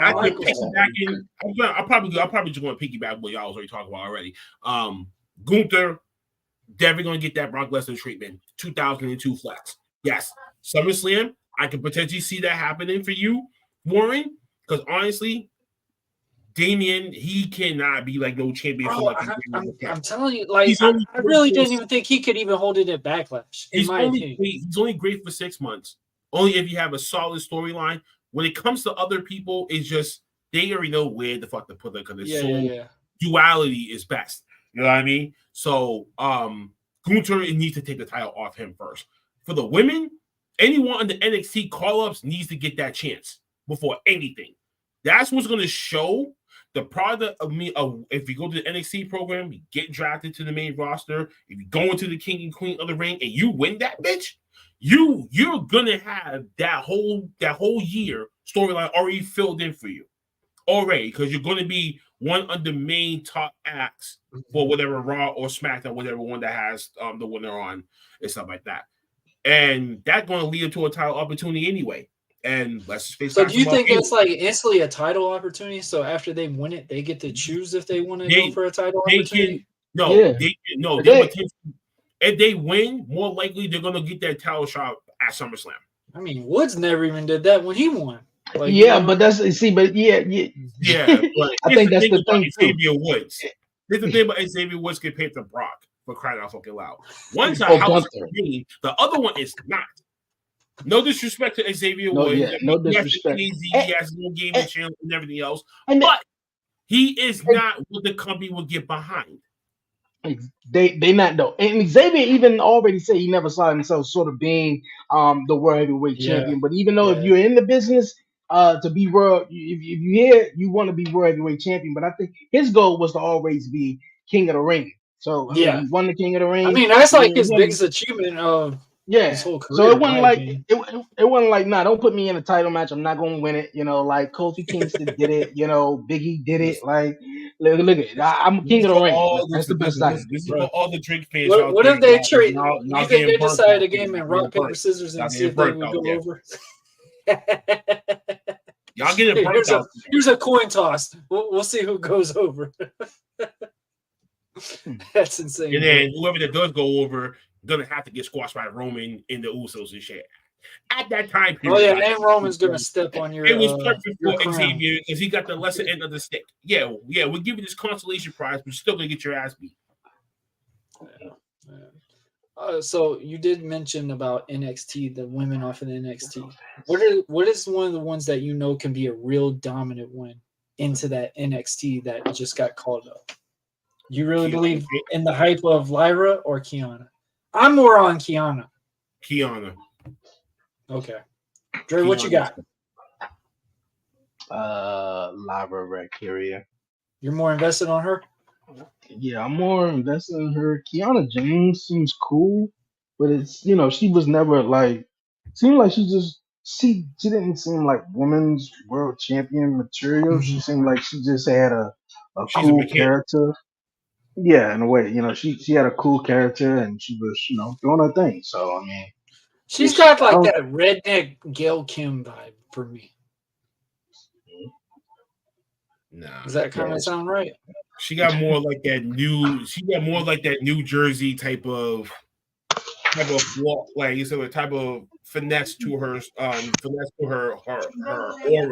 I can Michaels. piggyback in. I'll probably just going to piggyback what y'all was already talking about already. Gunther, definitely going to get that Brock Lesnar treatment. 2002 flex. Yes. SummerSlam, I can potentially see that happening for you, Warren, because honestly, Damian, he cannot be like no champion. Bro, For like I'm telling you, like, He's I only really good didn't for- even think he could even hold it at Backlash, in my opinion. He's only great for 6 months. Only if you have a solid storyline. When it comes to other people, it's just they already know where the fuck to put it because duality is best. You know what I mean? So Gunther needs to take the title off him first. For the women, anyone on the NXT call-ups needs to get that chance before anything. That's what's going to show the product of me. If you go to the NXT program, you get drafted to the main roster. If you go into the King and Queen of the Ring and you win that bitch, you're gonna have that whole year storyline already filled in for you already because you're going to be one of the main top acts for whatever Raw or SmackDown, whatever one that has the winner on and stuff like that. And that's going to lead to a title opportunity anyway. And let's face it. So do you think it's like instantly a title opportunity? So after they win it, they get to choose if they want to go for a title opportunity? If they win, more likely they're going to get that title shot at SummerSlam. I mean, Woods never even did that when he won. Like, but that's but I think that's the thing. Xavier Woods. Here's the thing about Xavier Woods compared to Brock for crying out fucking loud. One's a house green, the other one is not. No disrespect to Xavier No, Woods. yeah, I no mean, he has the disrespect. KZ, And, he has no gaming and, channel and everything else, and but he is not what the company will get behind. they not though. And Xavier even already said he never saw himself sort of being the world heavyweight champion. But even though if you're in the business to be world, if you hear you want to be world heavyweight champion, but I think his goal was to always be king of the ring. So I mean, he won the king of the ring. I mean, that's like his He won, biggest achievement of yeah. his whole So career, it in wasn't my like opinion. it wasn't like nah, don't put me in a title match. I'm not gonna win it. You know, like Kofi Kingston did it. You know, Biggie did it. Like look at it. I'm king of the ring. That's the best I can This do. is for all the Drake fans What, out what there. if they trade? Y'all You think getting they burnt decided out a there. game in Y'all rock getting paper burnt. scissors Y'all and see getting if they burnt would out go there. over? Y'all getting burnt out. Here's a coin toss. We'll see who goes over. That's insane. And then whoever that does go over gonna have to get squashed by Roman and the Usos and shit. At that time period, Oh yeah, and Roman's gonna step on your. it was perfect your for crown. Xavier because he got the lesser end of the stick. Yeah, we'll give you this consolation prize, but you're still gonna get your ass beat. So you did mention about NXT, the women off of NXT. What is one of the ones that you know can be a real dominant win into that NXT that just got called up? You really believe in the hype of Lyra or Kiana? I'm more on Kiana. Kiana. Okay. Dre, what you got? Lyra Valkyria. You're more invested on her? Yeah, I'm more invested in her. Kiana James seems cool, but it's she was never like seemed like she didn't seem like women's world champion material. She seemed like she just had a She's cool a character. Yeah, in a way, she had a cool character and she was doing her thing. So I mean, she's got like that redneck Gail Kim vibe for me. Nah. Does that kind of sound right? She got more like that New Jersey type of like you said, a type of finesse to her aura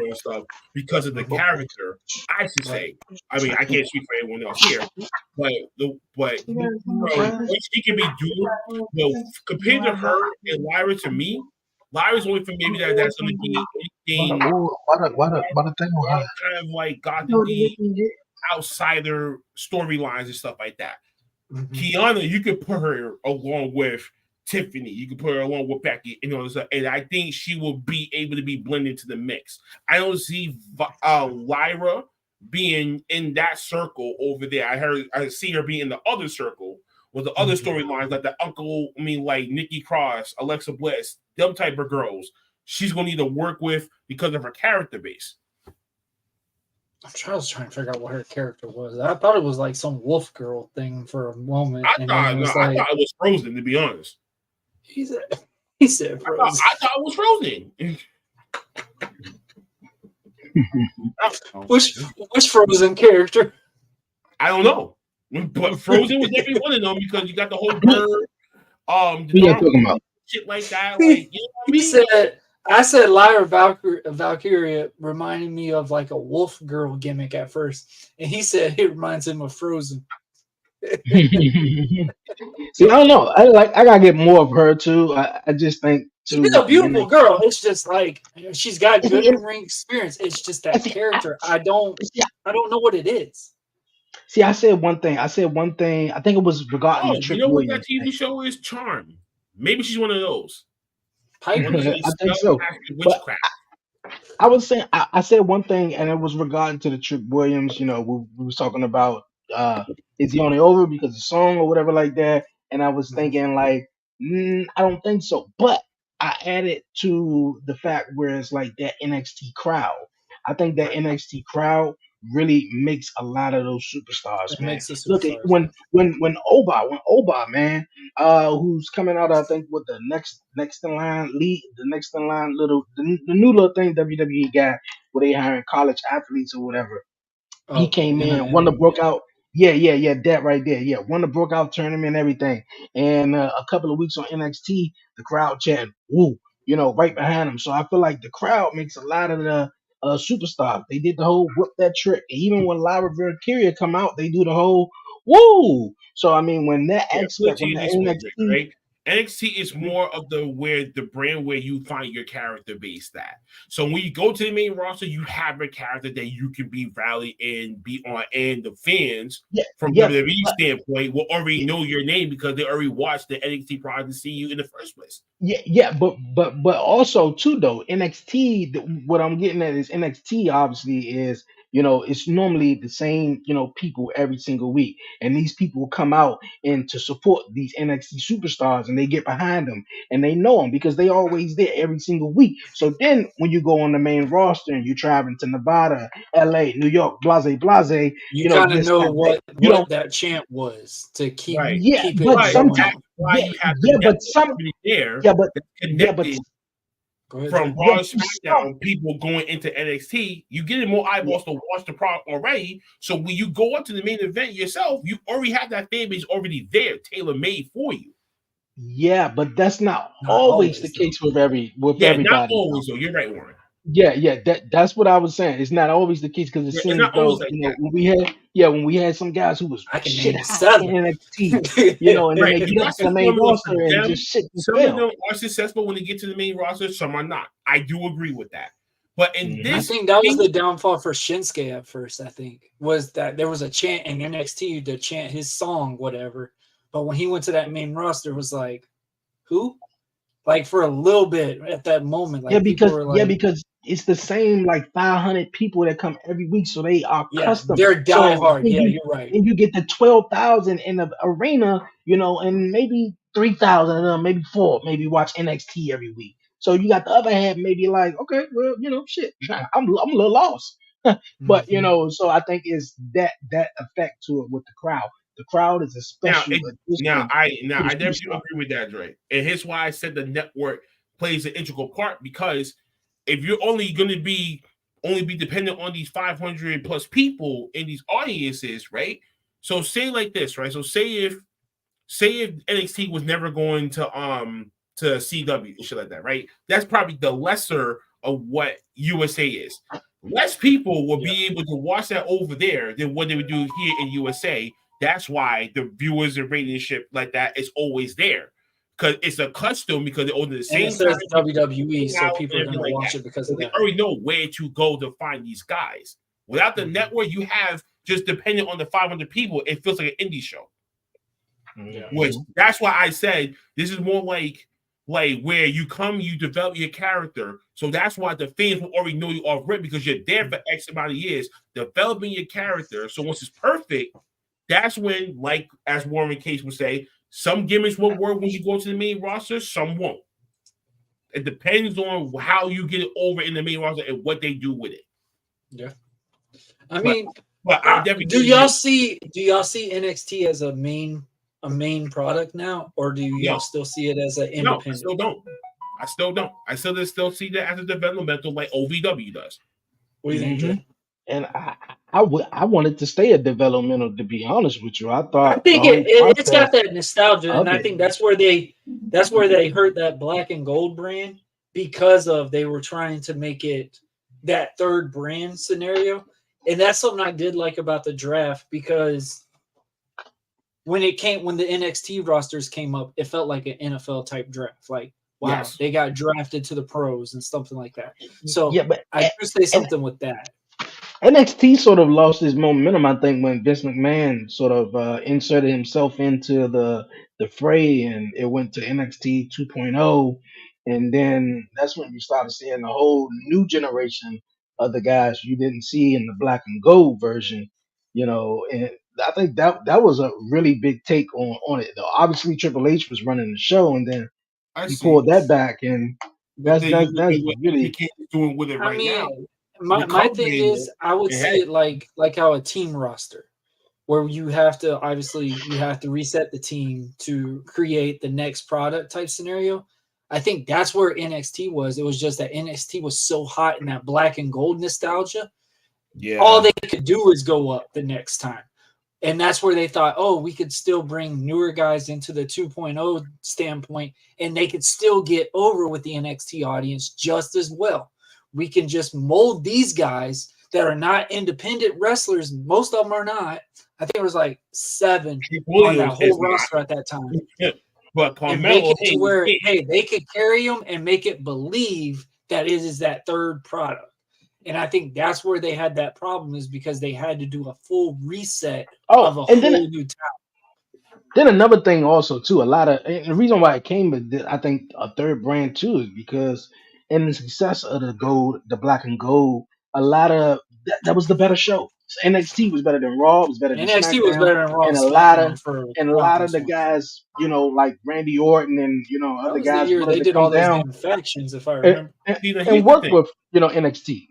and stuff because of the character. I should say. I mean, I can't speak for anyone else here, but what she can be doing, compared to her and Lyra, to me, Lyra's only for maybe that's going to be anything. Kind of like got to be outsider storylines and stuff like that. Kiana, you could put her along with Tiffany, you could put her along with Becky, and I think she will be able to be blended into the mix. I don't see Lyra being in that circle over there. I see her being in the other circle with the other storylines like Nikki Cross, Alexa Bliss, them type of girls. She's going to need to work with because of her character base. I was trying to figure out what her character was. I thought it was like some wolf girl thing for a moment. I thought it was Frozen, to be honest. He said Frozen. I thought it was Frozen. Which Frozen character? I don't know. But Frozen was every one of them because you got the whole bird, the shit like that. Like, you know what I mean? I said Lyra Valkyria reminded me of like a wolf girl gimmick at first, and he said it reminds him of Frozen. See, I don't know. I gotta get more of her too. I just think she's a beautiful girl. It's just like she's got good in-ring experience. It's just that character. I don't know what it is. See, I said one thing. I think it was regarding the Trick Williams. What that TV show is? Charm. Maybe she's one of those. I think so. But I was saying I said one thing, and it was regarding to the Trick Williams. We was talking about is he only over because of the song or whatever like that, and I was thinking like I don't think so. But I added to the fact where it's like that NXT crowd. I think that NXT crowd really makes a lot of those superstars, man. Look at when Oba, man, who's coming out, I think with the next in line the new little thing WWE got where they hiring college athletes or whatever. He came in, won the broke out. Yeah, that right there. Yeah, won the broke out tournament and everything. And a couple of weeks on NXT, the crowd chanting, "Woo!" Right behind him. So I feel like the crowd makes a lot of the superstars. They did the whole whip that trick. Even when Lyra Valkyria come out, they do the whole woo. So I mean, when that aspect, when the NXT, right? NXT is more of the brand where you find your character based at. So when you go to the main roster, you have a character that you can be rallied and be on, and the fans from WWE standpoint will already know your name because they already watched the NXT product to see you in the first place. But also too though NXT. What I'm getting at is NXT obviously is it's normally the same people every single week, and these people come out and to support these NXT superstars, and they get behind them, and they know them because they always there every single week. So then when you go on the main roster and you're traveling to Nevada, LA, New York, blase, you kind of this, know that, what that chant was to keep keep it but going. that's why you have there connected from Raw and SmackDown, people going into NXT, you getting more eyeballs to watch the product already. So when you go up to the main event yourself, you already have that fan base already there, tailor made for you. Yeah, but that's not always the case with everybody. Not always though. You're right, Warren. That's what I was saying. It's not always the case because it seems though when we had some guys who was shit hot in NXT, and then they get up to the main roster and just shit. Some of them are successful when they get to the main roster, some are not. I do agree with that. But in this, I think that was the downfall for Shinsuke at first. I think was that there was a chant in NXT to chant his song, whatever. But when he went to that main roster, it was like, who? Like for a little bit at that moment, like because it's the same like 500 people that come every week, so they are custom. They're diehard. So you're right. And you get the 12,000 in the arena, and maybe 3,000 of them, maybe 4, maybe watch NXT every week. So you got the other half, maybe like, okay, well, shit, I'm a little lost, but so I think it's that effect to it with the crowd. The crowd is a special. I definitely agree with that, Dre. And here's why I said the network plays an integral part, because if you're only going to be dependent on these 500 plus people in these audiences, right? So say like this, right? So say if NXT was never going to CW and shit like that, right? That's probably the lesser of what USA is. Less people will be able to watch that over there than what they would do here in USA. That's why the viewers and ratingship like that is always there, because it's a custom, because they're the same time WWE, so people are going to watch it because of that. They already know where to go to find these guys. Without the network, you have just dependent on the 500 people. It feels like an indie show. Which that's why I said this is more like where you come, you develop your character. So that's why the fans will already know you already, because you're there for X amount of years developing your character. So once it's perfect, that's when, like as Warren Case would say, some gimmicks will work when you go to the main roster, some won't. It depends on how you get it over in the main roster and what they do with it. Yeah, I mean, but do y'all see NXT as a main product now, or do y'all still see it as an independent? No, I still don't. I still see that as a developmental, like OVW does. What do you think, Jay? And I wanted to stay a developmental, to be honest with you. I think it's got that nostalgia, and I think that's where they hurt that black and gold brand, because they were trying to make it that third brand scenario. And that's something I did like about the draft, because when the NXT rosters came up, it felt like an NFL type draft. Like, wow, they got drafted to the pros and something like that. So I do say something with that. NXT sort of lost its momentum, I think, when Vince McMahon sort of inserted himself into the fray, and it went to NXT 2.0, and then that's when you started seeing a whole new generation of the guys you didn't see in the black and gold version, and I think that was a really big take on it. Obviously, Triple H was running the show, and then he pulled that back, and that's really doing with it right now. My thing is, I would see it like how a team roster, where you have to reset the team to create the next product type scenario. I think that's where NXT was. It was just that NXT was so hot in that black and gold nostalgia. Yeah. All they could do is go up the next time. And that's where they thought, we could still bring newer guys into the 2.0 standpoint, and they could still get over with the NXT audience just as well. We can just mold these guys that are not independent wrestlers. Most of them are not. I think it was like 7 on that whole roster at that time. But and make Carmelo, it to where they could carry him and make it believe that it is that third product. And I think that's where they had that problem, is because they had to do a full reset of a and whole new talent. then another thing also too, a lot of and the reason why it came with I think a third brand too is because in the success of the black and gold, a lot of that was the better show. NXT was better than Raw, it was better than NXT was SmackDown, better than Raw and SmackDown for a lot of Broncos the fans. guys, you know, like Randy Orton and That other was the guys year wanted they to did come all those down damn factions, if I remember. and work with NXT.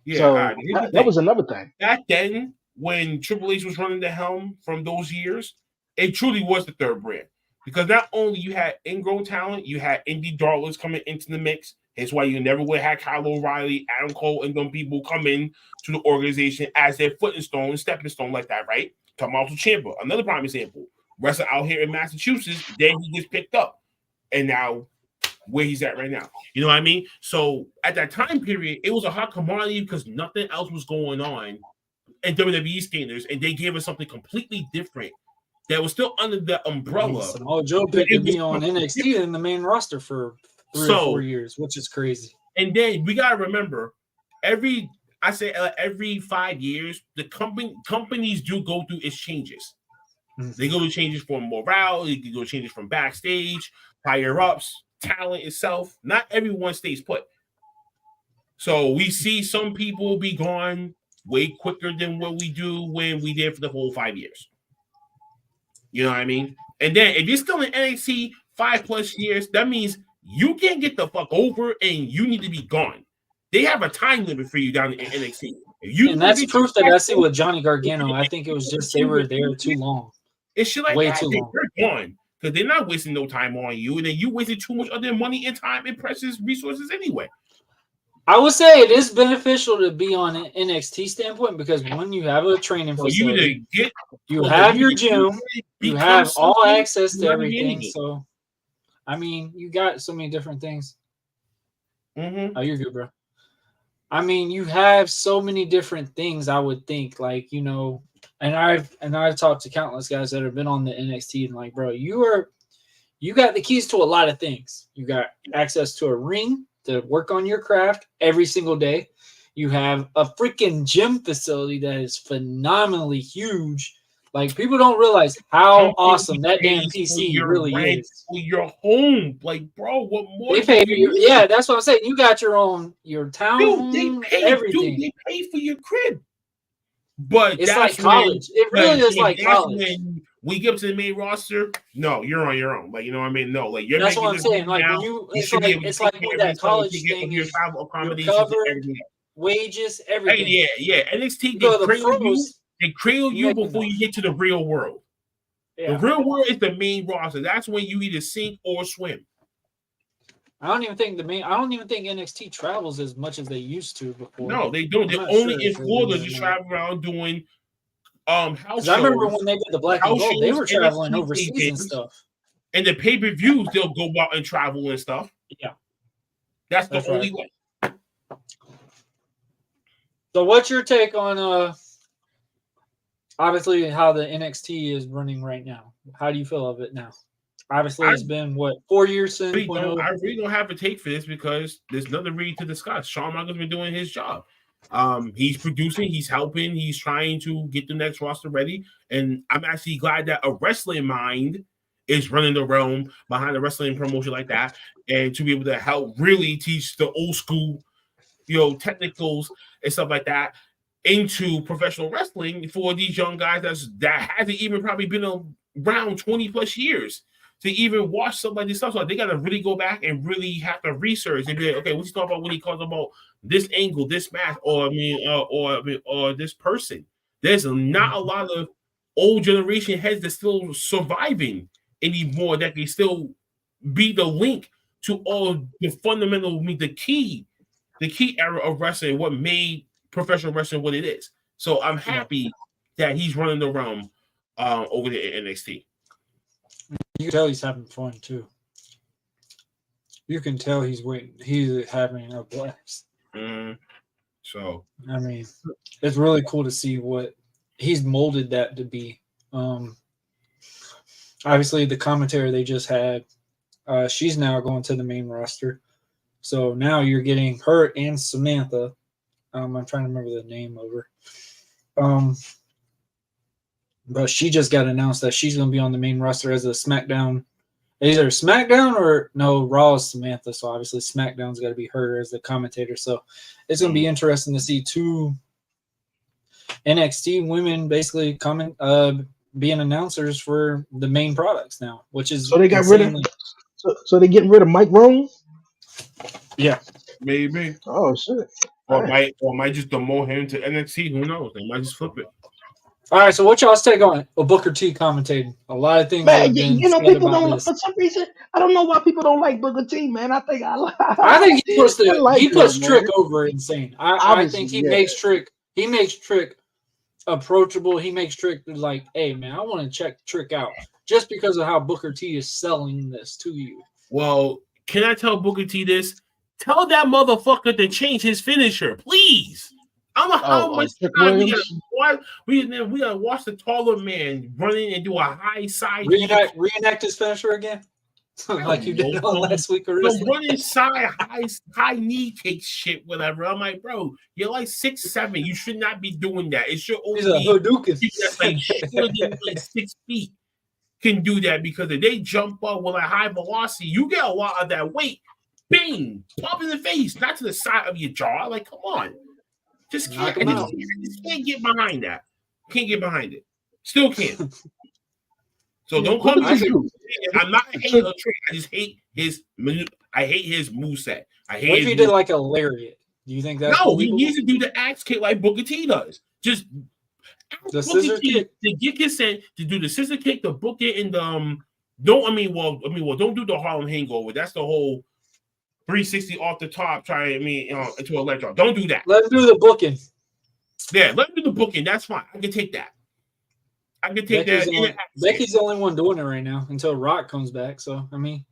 Yeah, So here's the that thing. was another thing. Back then, when Triple H was running the helm from those years, it truly was the third brand. Because not only you had ingrown talent, you had indie darlings coming into the mix. That's why you never would have Kyle O'Reilly, Adam Cole, and them people come in to the organization as their footing stone and stepping stone like that, right? Tommaso Ciampa, another prime example. Wrestler out here in Massachusetts, then he gets picked up. And now where he's at right now. You know what I mean? So at that time period, it was a hot commodity because nothing else was going on in WWE standards, and they gave us something completely different that was still under the umbrella. Samoa Joe picked to be on NXT in the main roster for 3 or 4 years, which is crazy. And then we gotta remember, every 5 years, the companies do go through its changes. Mm-hmm. They go to changes from morale, they go to changes from backstage, higher ups, talent itself. Not everyone stays put. So we see some people be gone way quicker than what we do when we did for the whole 5 years. You know what I mean? And then if you're still in NXT 5+ years, that means you can't get the fuck over and you need to be gone. They have a time limit for you down in NXT. And that's proof that I see with Johnny Gargano. I think it was just they were there too long. It's shit like way that. Too long. They're gone because they're not wasting no time on you, and then you wasted too much of their money and time and precious resources anyway. I would say it is beneficial to be on an NXT standpoint because when you have a training facility, you have your gym, you have all access to everything. So, I mean, you got so many different things. Mm-hmm. Oh, you're good, bro. I mean, you have so many different things. I would think, like, you know, and I've talked to countless guys that have been on the NXT and like, bro, you got the keys to a lot of things. You got access to a ring to work on your craft every single day. You have a freaking gym facility that is phenomenally huge. Like, people don't realize how awesome that damn PC really is. For your home, like, bro, what more? They pay for yeah, that's what I'm saying. You got your town home, everything. They pay for your crib. But it's like college. It really is like college. When we get to the main roster, no, you're on your own. Like, you know what I mean? No, like you're that's what I'm saying. Like now, when it's like with that college thing is travel accommodations, covered, wages, everything. Yeah. NXT they cradle you before you get to the real world. Yeah. The real world is the main roster. That's when you either sink or swim. I don't even think NXT travels as much as they used to before. No, they don't. They're only in Florida just travel around doing house shows. I remember when they did the Black and Gold, they were traveling overseas and stuff. And the pay-per-views, they'll go out and travel and stuff. Yeah. That's the only way. So what's your take on obviously how the NXT is running right now? How do you feel of it now? Obviously, it's been 4 years since. I really don't have a take for this because there's nothing really to discuss. Shawn Michaels been doing his job. He's producing, he's helping, he's trying to get the next roster ready. And I'm actually glad that a wrestling mind is running the realm behind a wrestling promotion like that, and to be able to help really teach the old school, technicals and stuff like that into professional wrestling for these young guys that hasn't even probably been around 20+ years to even watch stuff like this stuff. So they got to really go back and really have to research and be like, okay, what's he talking about when he talks about this angle, this match, or this person? There's not a lot of old generation heads that's still surviving anymore that can still be the link to all the fundamental, the key era of wrestling, what made professional wrestling what it is. So I'm happy that he's running the realm over there at NXT. You can tell he's having fun too. You can tell he's having a blast. So I mean, it's really cool to see what he's molded that to be. obviously the commentator they just had, she's now going to the main roster. So now you're getting her and Samantha. I'm trying to remember the name of her. But she just got announced that she's going to be on the main roster as a SmackDown. Either SmackDown or no, Raw is Samantha. So obviously SmackDown's got to be her as the commentator. So it's going to be interesting to see two NXT women basically being announcers for the main products now, which is so they got rid of. So they getting rid of Mike Rome. Yeah, maybe. Oh shit! Or might just demote him to NXT. Who knows? They might just flip it. All right, so what y'all's take on it? Well, Booker T commentated a lot of things. Man, have been you know, said people about don't. this. For some reason, I don't know why people don't like Booker T. Man, I think he puts him, Trick man. over insane. I think he makes Trick approachable. He makes Trick like, hey man, I want to check Trick out just because of how Booker T is selling this to you. Well, can I tell Booker T this? Tell that motherfucker to change his finisher, please. I don't know how much time we gotta watch the taller man running and do a high side reenact his finisher again. Like you did on last week or some running side high knee kick shit, whatever. I'm like, bro, you're like 6'7". You should not be doing that. It should only be that's like shorter than like 6 feet can do that, because if they jump up with a high velocity, you get a lot of that weight. Bing, pop in the face, not to the side of your jaw. Like, come on. Just can't get behind that. Can't get behind it. Still can't. So don't call me. I'm not hating a trick. I just hate his. I hate his moveset. I hate. What if he did like a lariat? Do you think that's no? He needs to do the axe kick like Booker T does. Just the scissor kick to get consent to do the scissor kick, the book it, and don't do the Harlem Hangover. That's the whole 360 off the top. Into a leg drop. Don't do that. Let him do the booking. Yeah, let him do the booking. That's fine. I can take that. Becky's the only one doing it right now until Rock comes back. So I mean,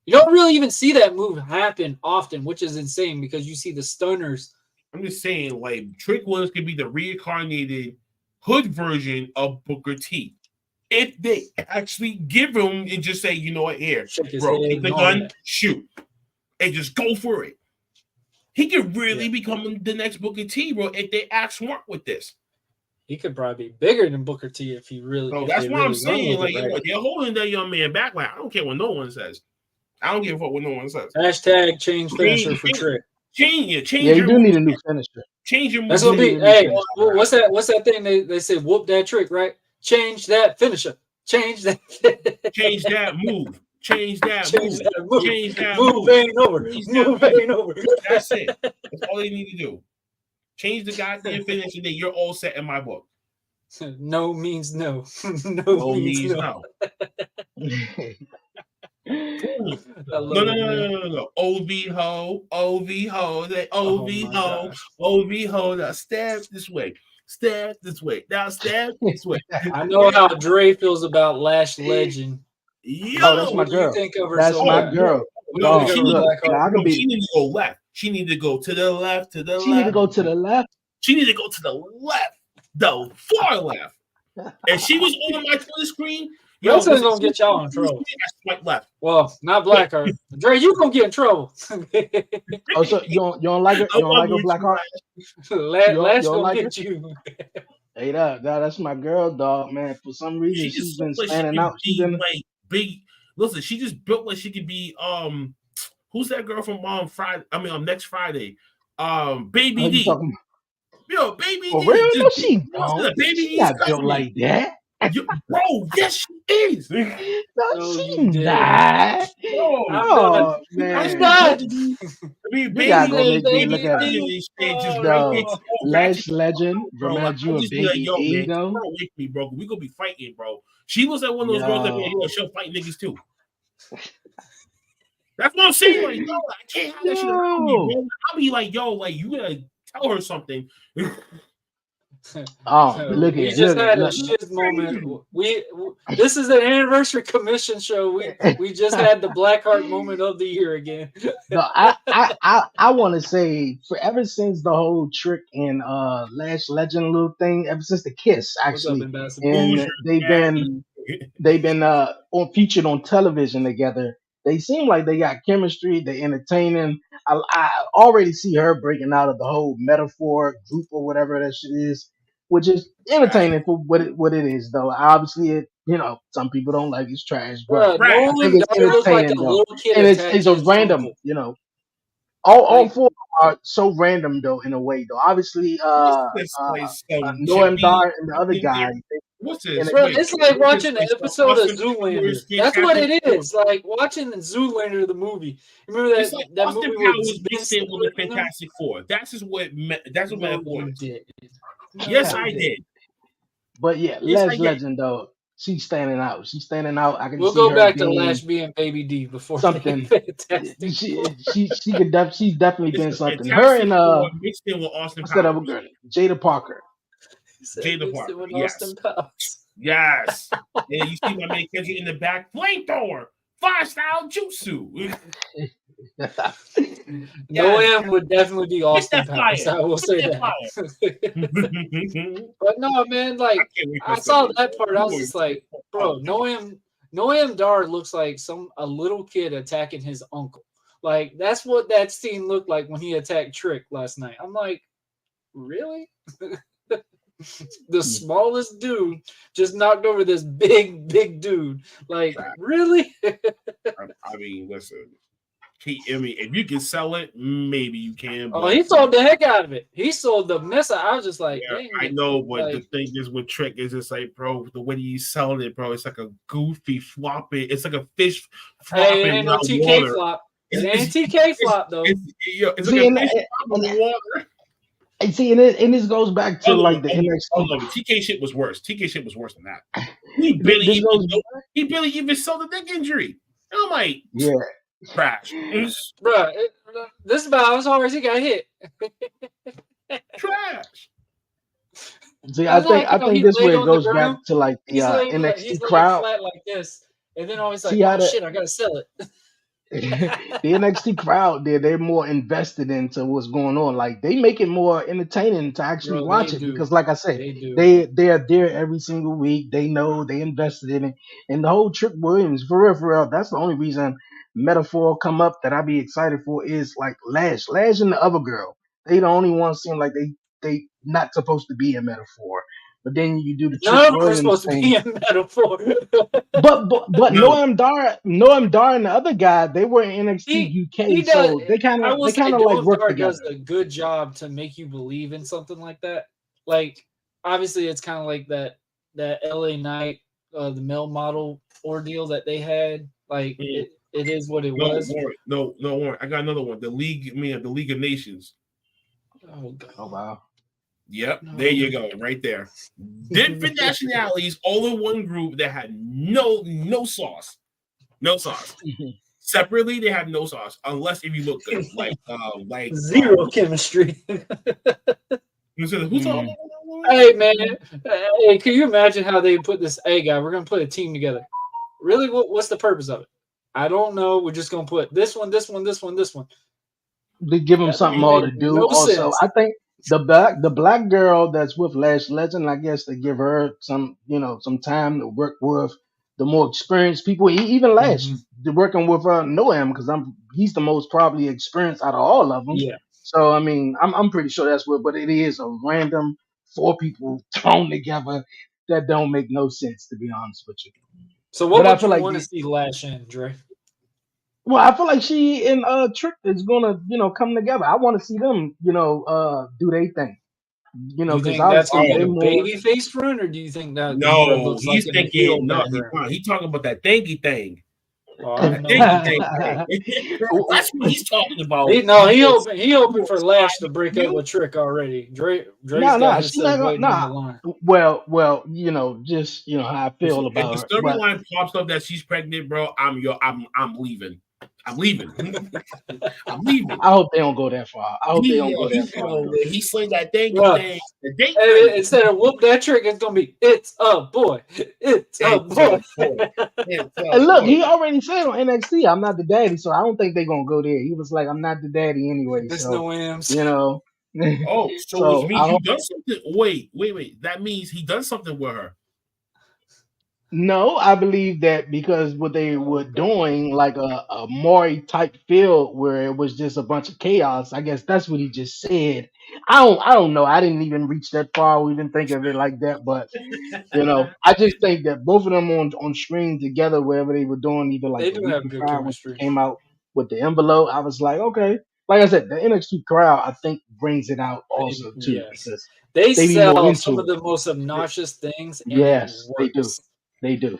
you don't really even see that move happen often, which is insane because you see the stunners. I'm just saying, like, Trick Williams could be the reincarnated hood version of Booker T. If they actually give him and just say, you know what, here, bro, take the gun, shoot, and just go for it. He could really become the next Booker T, bro, if they act smart with this. He could probably be bigger than Booker T if he really. So that's what I'm saying. Like, they're holding that young man back. Like, I don't care what no one says. I don't give a fuck what no one says. Hashtag change finisher for Trick. Change. Yeah, you do need a new finisher. Change your move. That's gonna be. Hey, what's that thing they say? Whoop that trick, right? Change that finisher. Change that. Change that move. Change that move. Change that move. Ain't over. Move ain't over. That's it. That's all they need to do. Change the goddamn finish, and then you're all set in my book. No means no. No means no. No. OV ho. Now stab this way. Now stab this way. I know how Dre feels about Lash Legend. Yo, that's my girl. That's my girl. No, she need to go left. She need to go to the left. She need to go to the left. She need to go to the left. The far left. And she was on my Twitter screen. That's gonna get y'all in trouble. Swipe left. Well, Blackheart. Dre, you gonna get in trouble. Oh, so you don't like her? You don't like her, Blackheart? Lash gonna get you. Hey, that's my girl, dog, man. For some reason, she's been standing out. She's been like big. Listen, she just built like she could be. Who's that girl from Friday? Next Friday. Baby D. Yo, Baby D. Real? No, she don't. She not built like that. Bro, yes, she is. No, she not. Oh, man. I'm not. Lash Legend reminds you of Baby D, though. Bro, with me, bro. We gonna be fighting, bro. She looks like one of those girls that be she'll fight niggas too. That's what I'm saying. Like, yo, I can't have that shit around me, bro. I'll be like, yo, like, you gotta tell her something. Oh, look at it. We just had a shit moment. This is an anniversary commission show. We just had the Blackheart moment of the year again. No, I want to say, ever since the whole Trick and Lash Legend little thing, ever since the kiss, actually, and they've been they've been featured on television together. They seem like they got chemistry. They entertaining. I already see her breaking out of the whole metaphor group or whatever that shit is, which is Trash. entertaining for what it is though. Obviously, some people don't like it's trash, but Bro, Trash. I think Nolan it's Dar looked like a entertaining though, little kid and attacked it's a his random, uncle. all Like, four are so random though in a way though. Obviously, What's this place? Noam Chippy. Dar and the other guy, What's and this? bro, Wait. it's like What's this watching an place? episode of Austin Zoolander. Powers, That's what Fantastic it Four. is. Like watching Zoolander, the movie. Remember It's that, like that Austin movie with Powers Ben mixed in with the Stiller in them? Fantastic Four. That's just what that's what No, metaphor you is. did. No, Yes, you I did. but yeah, Yes, I Les did. Legend though, she's standing out. She's standing out. I can We'll see go her back to being Lash being Baby D before something. Fantastic She Four. she could she's definitely It's been the something. Her Fantastic and Four mixed in with Austin what's that other Powers. girl? Jada Parker. He said Jada mixed Parker. it with Yes. Austin Powers. Yes. And you see my man Kendrick in the back, flamethrower, fire style jutsu. Noam would definitely be Austin that Powers. fire. I will say That that. But no, man, like I saw that part. I was just like, bro, Noam Dar looks like a little kid attacking his uncle. Like that's what that scene looked like when he attacked Trick last night. I'm like, really? The smallest dude just knocked over this big dude. Like, really? I mean, listen. If you can sell it, maybe you can. Oh, he sold the heck out of it. He sold the mess. I was just like, yeah, dang I it. know, but Like, the thing is with Trick is it's like, bro, the way he's selling it, bro, it's like a goofy flopping. It's like a fish flopping hey, it ain't no around TK water. flop. It ain't TK flop though. It's See, like a fish flopping water. and see, and this goes back to like the NXT. The TK shit was worse. TK shit was worse than that. He barely even sold the neck injury. And I'm like, yeah, trash. Bro, this is about as hard as he got hit. Trash. See, I think this way it goes back to like the he's laying NXT crowd. flat like this, and then always like, See how oh shit, I gotta sell it. the NXT crowd they're more invested into what's going on. Like they make it more entertaining to actually watch it because, like I said, they're there every single week. They know they invested in it, and the whole Trick Williams for real. That's the only reason Metaphor come up that I be excited for is like Lash and the other girl. They the only ones seem like they not supposed to be a Metaphor. But then you do the Trick None of them are Williams supposed to thing. be a metaphor. But No. Noam Dar and the other guy, they were in NXT UK, so they kind of like work together. Does a good job to make you believe in something like that. Like obviously, it's kind of like that LA Knight, the male model ordeal that they had. Like it is what it was. No, Warren. I got another one. The League of Nations. Oh God! Oh wow! Yep, there you go, right there. Different nationalities, all in one group that had no sauce, Separately, they have no sauce, unless if you look good, like zero chemistry. Who's all? Hey man, hey, can you imagine how they put this? Hey guy, we're gonna put a team together. Really, what's the purpose of it? I don't know. We're just gonna put this one. They give them something more to do. No also, sense. I think the black girl that's with Lash Legend, I guess they give her some time to work with the more experienced people. Even Lash, working with Noam because he's the most probably experienced out of all of them. Yeah. So I mean, I'm pretty sure that's what. But it is a random 4 people thrown together that don't make no sense, to be honest with you. So what would you want to see Lash in, Dre? Well, I feel like she and Trick is gonna, come together. I want to see them, do their thing. Do you think that's gonna be a baby face front, or do you think that no? He's thinking he's talking about that thangy thing. That's what he's talking about. He hoping for Lash to break up with Trick already. Drake's got himself waiting on the line. Well, just how I feel about her. If the storyline pops up that she's pregnant, bro, I'm leaving. I'm leaving. I hope they don't go that far. He slayed that thing. Instead of whoop that Trick, it's gonna be it's a boy. It's a boy. And look, he already said on NXT, "I'm not the daddy," so I don't think they're gonna go there. He was like, "I'm not the daddy anyway." There's so, no M's. Oh, so it means he done something. Wait. That means he done something with her. No, I believe that because what they were doing, like a Maury type field where it was just a bunch of chaos. I guess that's what he just said. I don't know. I didn't even reach that far or even think of it like that. But I just think that both of them on screen together, wherever they were doing, either like They the do have weekly good crowd when chemistry. he came out with the envelope, I was like, okay. Like I said, the NXT crowd, I think, brings it out also too Yes. because They they be more sell some into of it. the most obnoxious things, and it Yes, they do. works. They do.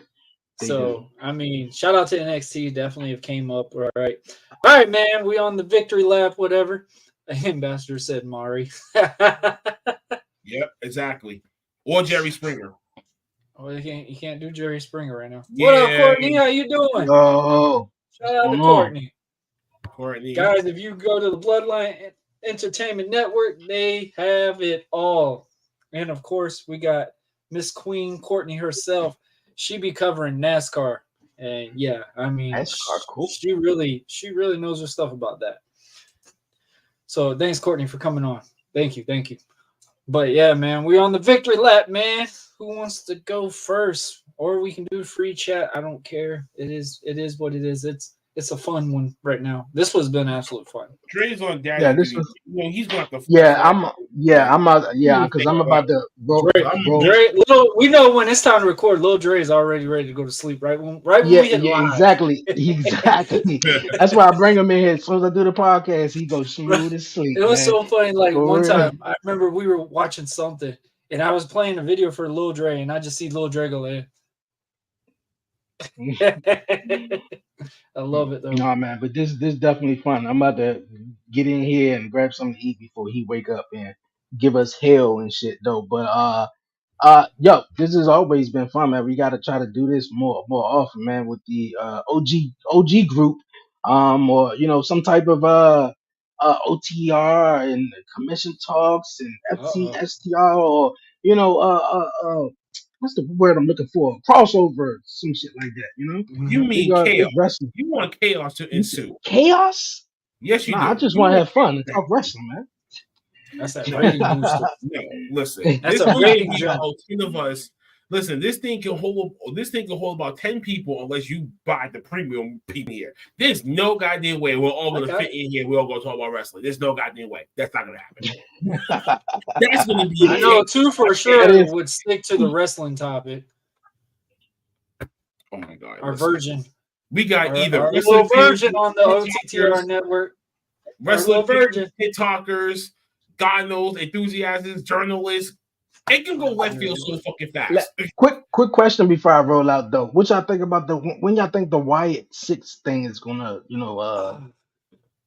They do. So, I mean, shout out to NXT. Definitely have came up. All right. All right, man. We on the victory lap, whatever. Ambassador said Mari. Yep, exactly. Or Jerry Springer. Oh, you can't do Jerry Springer right now. What up, Yeah, Courtney? How you doing? Oh, Shout what's out to going on? Courtney. Courtney. Guys, if you go to the Bloodline Entertainment Network, they have it all. And of course, we got Miss Queen Courtney herself. She be covering NASCAR. And yeah, I mean, That's cool. she really knows her stuff about that. So thanks, Courtney, for coming on. Thank you. But yeah, man, we on the victory lap, man. Who wants to go first? Or we can do free chat. I don't care. It is what it is. It's a fun one right now. This was been absolute fun. Dre's on daddy Yeah, this duty. was. He's going to have to Yeah, flat. I'm out. Yeah, because I'm about to Dre, roll. we know when it's time to record. Lil Dre is already ready to go to sleep. Right when Yeah, we hit yeah, live. exactly. That's why I bring him in here. As soon as I do the podcast, he goes smooth as sleep. It was Man. so funny. Like For one real. time, I remember we were watching something, and I was playing a video for Lil Dre, and I just see Lil Dre go like, I love it though. No, man, but this definitely fun. I'm about to get in here and grab something to eat before he wake up and give us hell and shit though. But yo, this has always been fun, man. We gotta try to do this more often, man, with the OG group, or some type of OTR and commission talks and FTSTR, or what's the word I'm looking for? Crossover, some shit like that. You We mean got chaos? it's wrestling. You want chaos to ensue? Chaos? Yes, you Nah, I do. just want to have fun and talk wrestling, man. That's that rating booster. No, listen. That's This a will rating be jump. about 10 of us. Listen, this thing can hold about 10 people unless you buy the premium people here. There's no goddamn way we're all gonna fit in here. We're all gonna talk about wrestling. There's no goddamn way. That's not gonna happen. That's gonna be. I know two for sure would stick to the wrestling topic. Oh my god! Our virgin. We got either our little virgin on the OTTR network. Wrestling virgin, hit talkers, God knows, enthusiasts, journalists. It can go left field so fucking fast. Quick question before I roll out though. What y'all think about when y'all think the Wyatt 6 thing is gonna,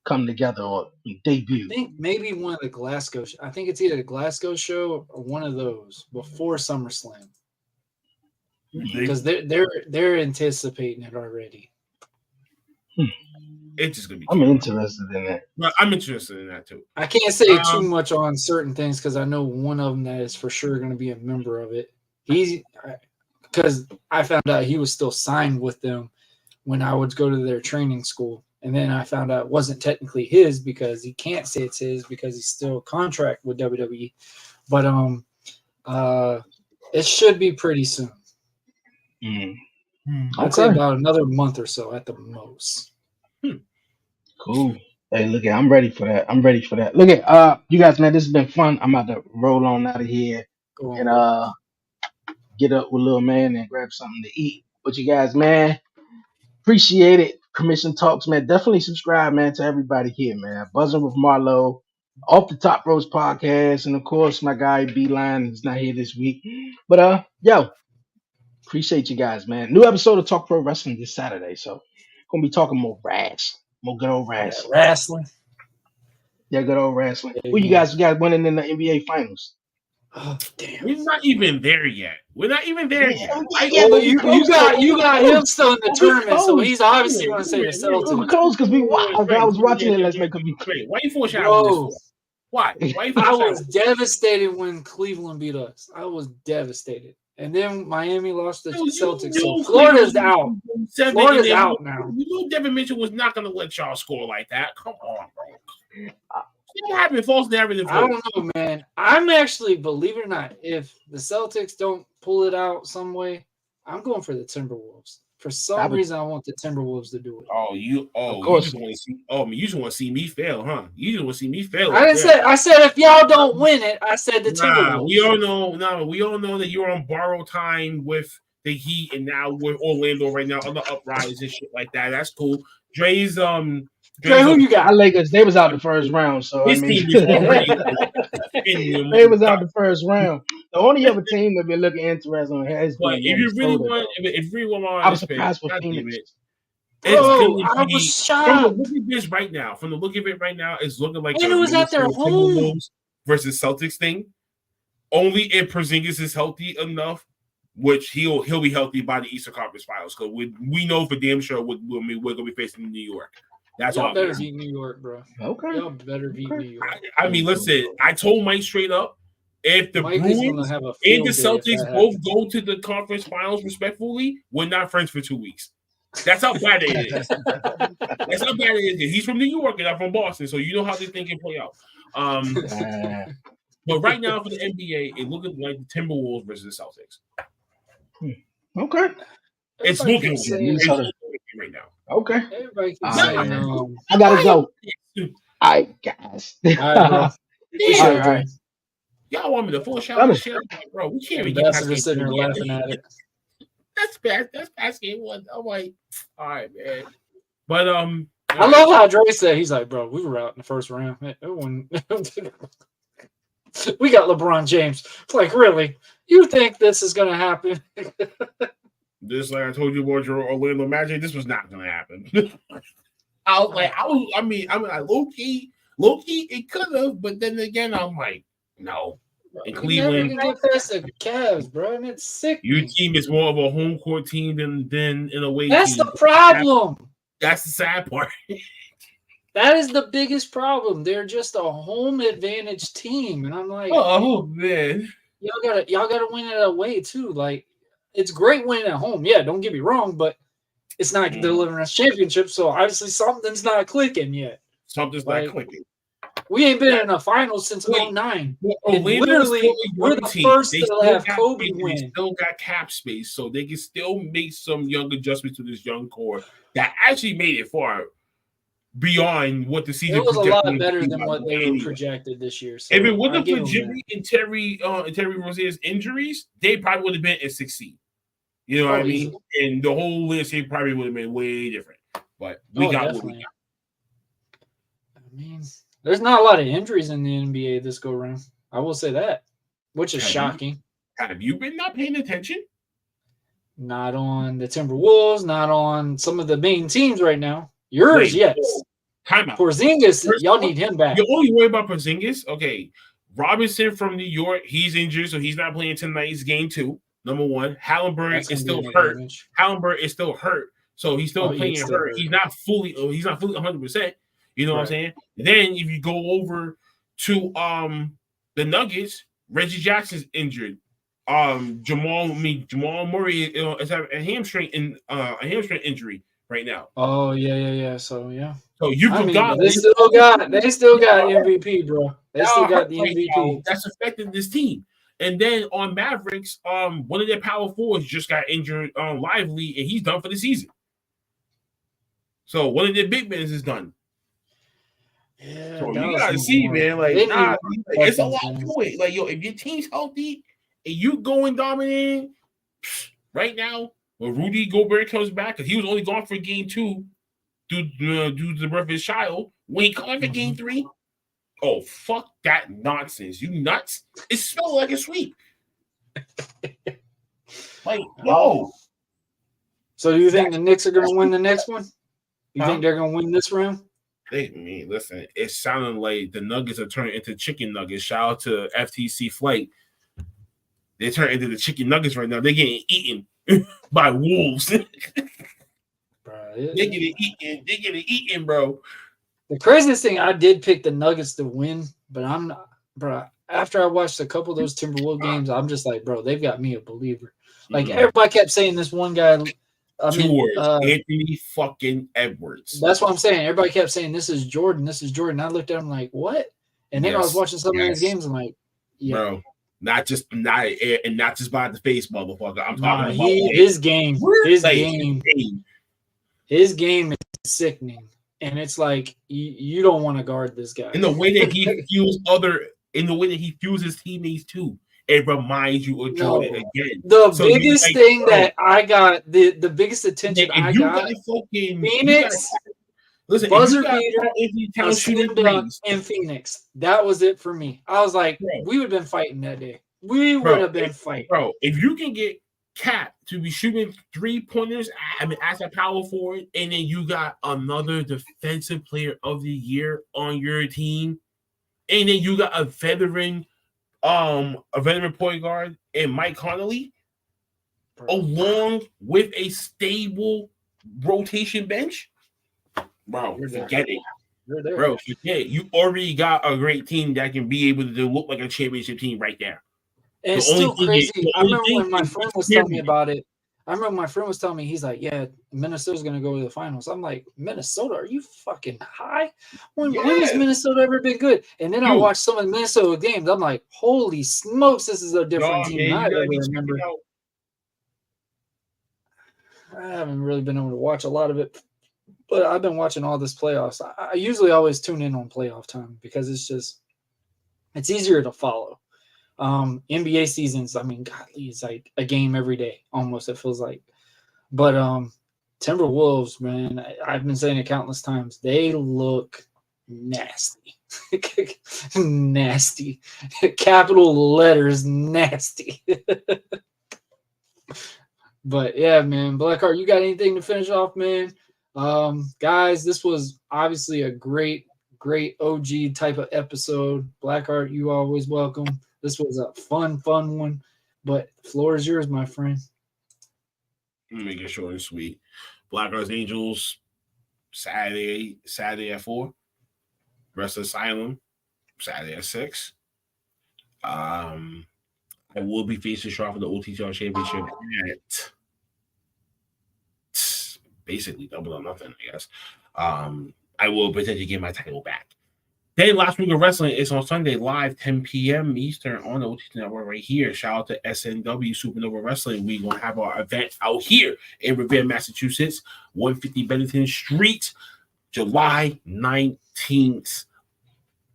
come together or debut? I think maybe one of the Glasgow. I think it's either the Glasgow show or one of those before SummerSlam. Because they're anticipating it already. It's just gonna be. I'm interested in that. But I'm interested in that too. I can't say too much on certain things because I know one of them that is for sure going to be a member of it. Because I found out he was still signed with them when I would go to their training school, and then I found out it wasn't technically his because he can't say it's his because he's still a contract with WWE. But it should be pretty soon. I'd say about another month or so at the most. Cool. Hey, look at I'm ready for that. Look at you guys, man. This has been fun. I'm about to roll on out of here and get up with little man and grab something to eat. But you guys, man, appreciate it. Commission Talks, man. Definitely subscribe, man, to everybody here, man. Buzzing with Marlo, Off the Top Ropes podcast, and of course my guy B-Line is not here this week. But yo, appreciate you guys, man. New episode of Talk Pro Wrestling this Saturday, so gonna be talking more good old wrestling. Yeah, good old wrestling. Who you guys winning in the NBA Finals? Oh, damn. We're not even there yet. You got him still in the tournament, so he's obviously going to say the Celtics. We're close because I was watching it last night. Why you foreshadowing this? Why? I was devastated when Cleveland beat us. I was devastated. And then Miami lost to the Celtics. So Florida's out. Florida's out now. You knew Devin Mitchell was not going to let y'all score like that. Come on, bro. Having false narrative. I don't know, man. I'm actually, believe it or not, if the Celtics don't pull it out some way, I'm going for the Timberwolves. For some reason, I want the Timberwolves to do it. You just want to see. You just want to see me fail, huh? You just want to see me fail. I said if y'all don't win it, I said the Timberwolves. We all know that you're on borrowed time with the Heat, and now with Orlando right now on the uprise and shit like that. That's cool. Dre, who you got? My Lakers, they was out the first round, so his team is already they was out the first round. The only other team that been looking interesting has been. But if you really want, I was surprised with Phoenix. Bro, I was shocked. From the look of this right now, it's looking like it was at their home versus Celtics thing. Only if Porzingis is healthy enough, which he'll be healthy by the Eastern Conference Finals, because we know for damn sure we're gonna be facing New York. That's all. Y'all better beat New York, bro. Okay. Y'all better beat New York. I mean, listen, I told Mike straight up, if the Bruins and the Celtics both go to the conference finals respectfully, we're not friends for 2 weeks. That's how bad it is. That's how bad it is. He's from New York and I'm from Boston, so you know how this thing can play out. But right now for the NBA, it looking like the Timberwolves versus the Celtics. Okay. It's looking right now. Okay. Everybody can say, I gotta go. All right, guys. All right. Y'all want me to full shout out shit? Bro, we can't even get past game sitting there laughing at it. That's past game one. I'm like, all right, man. But I love how Dre said, he's like, bro, we were out in the first round. We got LeBron James. It's like, really? You think this is gonna happen? Just like I told you about your Orlando Magic, this was not gonna happen. I mean, low key, it could have, but then again, I'm like, no. In Cleveland, you never get past the Cavs, bro, and it's sick. Your team is more of a home court team than in a way. That's the problem. That's the sad part. That is the biggest problem. They're just a home advantage team, and I'm like, oh man, y'all gotta win it away too. Like, it's great winning at home. Yeah, don't get me wrong, but it's not delivering us championships. So obviously something's not clicking yet. Something's not clicking. We ain't been in a final since 2009. Literally, we're the first to have Kobe win. They still got cap space, so they can still make some young adjustments to this young core that actually made it far beyond what the season. It was a lot better than what they were projected this year. So if it wasn't for Jimmy and Terry Rozier's injuries, they probably would have been in 6 seed. You know what I mean? And the whole landscape probably would have been way different. But we got what we got. I mean, there's not a lot of injuries in the NBA this go around. I will say that, which is shocking. Have you been not paying attention? Not on the Timberwolves, not on some of the main teams right now. Yours, yes. Time out. Porzingis, y'all need him back. You're only worried about Porzingis? Okay. Robinson from New York, he's injured, so he's not playing tonight's game 2. Number 1. Hallenberg is still hurt. Hallenberg is still hurt, so he's still playing hurt. He's not fully 100%. You know what I'm saying? Then if you go over to the Nuggets, Reggie Jackson's injured. Jamal Murray is having a hamstring injury right now. Oh yeah. So you forgot they still got MVP, bro. They still got the MVP. That's affecting this team. And then on Mavericks, one of their power forwards just got injured, Lively, and he's done for the season. So one of their big men is done. Yeah, so you gotta see, man. Like, it's a lot to it. Like, yo, if your team's healthy and you going dominating right now, when Rudy Gobert comes back, because he was only gone for game 2 due to the birth of his child, when he comes for game 3, oh, fuck that nonsense. You nuts? It smelled like a sweep. Like, no. So do you think the Knicks are going to win the next one? You think they're going to win this round? Listen, it sounded like the Nuggets are turning into chicken nuggets. Shout out to FTC Flight. They turn into the chicken nuggets right now. They're getting eaten by wolves. They're getting eaten, bro. The craziest thing, I did pick the Nuggets to win, but I'm not, bro. After I watched a couple of those Timberwolves games, I'm just like, bro, they've got me a believer. Like, everybody kept saying this one guy. Anthony fucking Edwards. That's what I'm saying. Everybody kept saying, this is Jordan. I looked at him like, what? And then I was watching some of his games. I'm like, yeah. Bro, not just by the face, motherfucker. I'm talking about his game. His game is sickening, and it's like you don't want to guard this guy. In the way that he fuels his teammates too. It reminds you of Jordan again. The biggest thing that I got, the biggest attention I got, Phoenix, buzzer beater, in Phoenix. That was it for me. I was like, we would have been fighting that day. We would have been fighting. Bro, if you can get Cap to be shooting 3-pointers, as a power forward, and then you got another defensive player of the year on your team, and then you got a veteran point guard and Mike Conley, along with a stable rotation bench, bro, forget it. Bro, forget it. You already got a great team that can be able to look like a championship team right there. And it's still crazy. I remember when my friend was telling me about it. He's like, yeah, Minnesota's going to go to the finals. I'm like, Minnesota? Are you fucking high? When has Minnesota ever been good? And then I watched some of the Minnesota games. I'm like, holy smokes, this is a different team than I ever remember. I haven't really been able to watch a lot of it, but I've been watching all this playoffs. I usually always tune in on playoff time because it's easier to follow. NBA seasons, I mean, godly, it's like a game every day, almost, it feels like. But Timberwolves, man, I've been saying it countless times, they look nasty. Nasty. Capital letters, nasty. But yeah, man, Blackheart, you got anything to finish off, man? Guys, this was obviously a great OG type of episode. Blackheart, you always welcome. This was a fun one, but the floor is yours, my friend. Make it short and sweet. Blackheart's Angels, Saturday at 4. Rest Asylum, Saturday at 6. I will be facing Shaw for the OTTR Championship at basically double or nothing, I guess. I will potentially get my title back. Then last week of wrestling is on Sunday live, 10 p.m. Eastern on the OTT Network right here. Shout out to SNW Supernova Wrestling. We're going to have our event out here in Revere, Massachusetts, 150 Bennington Street, July 19th.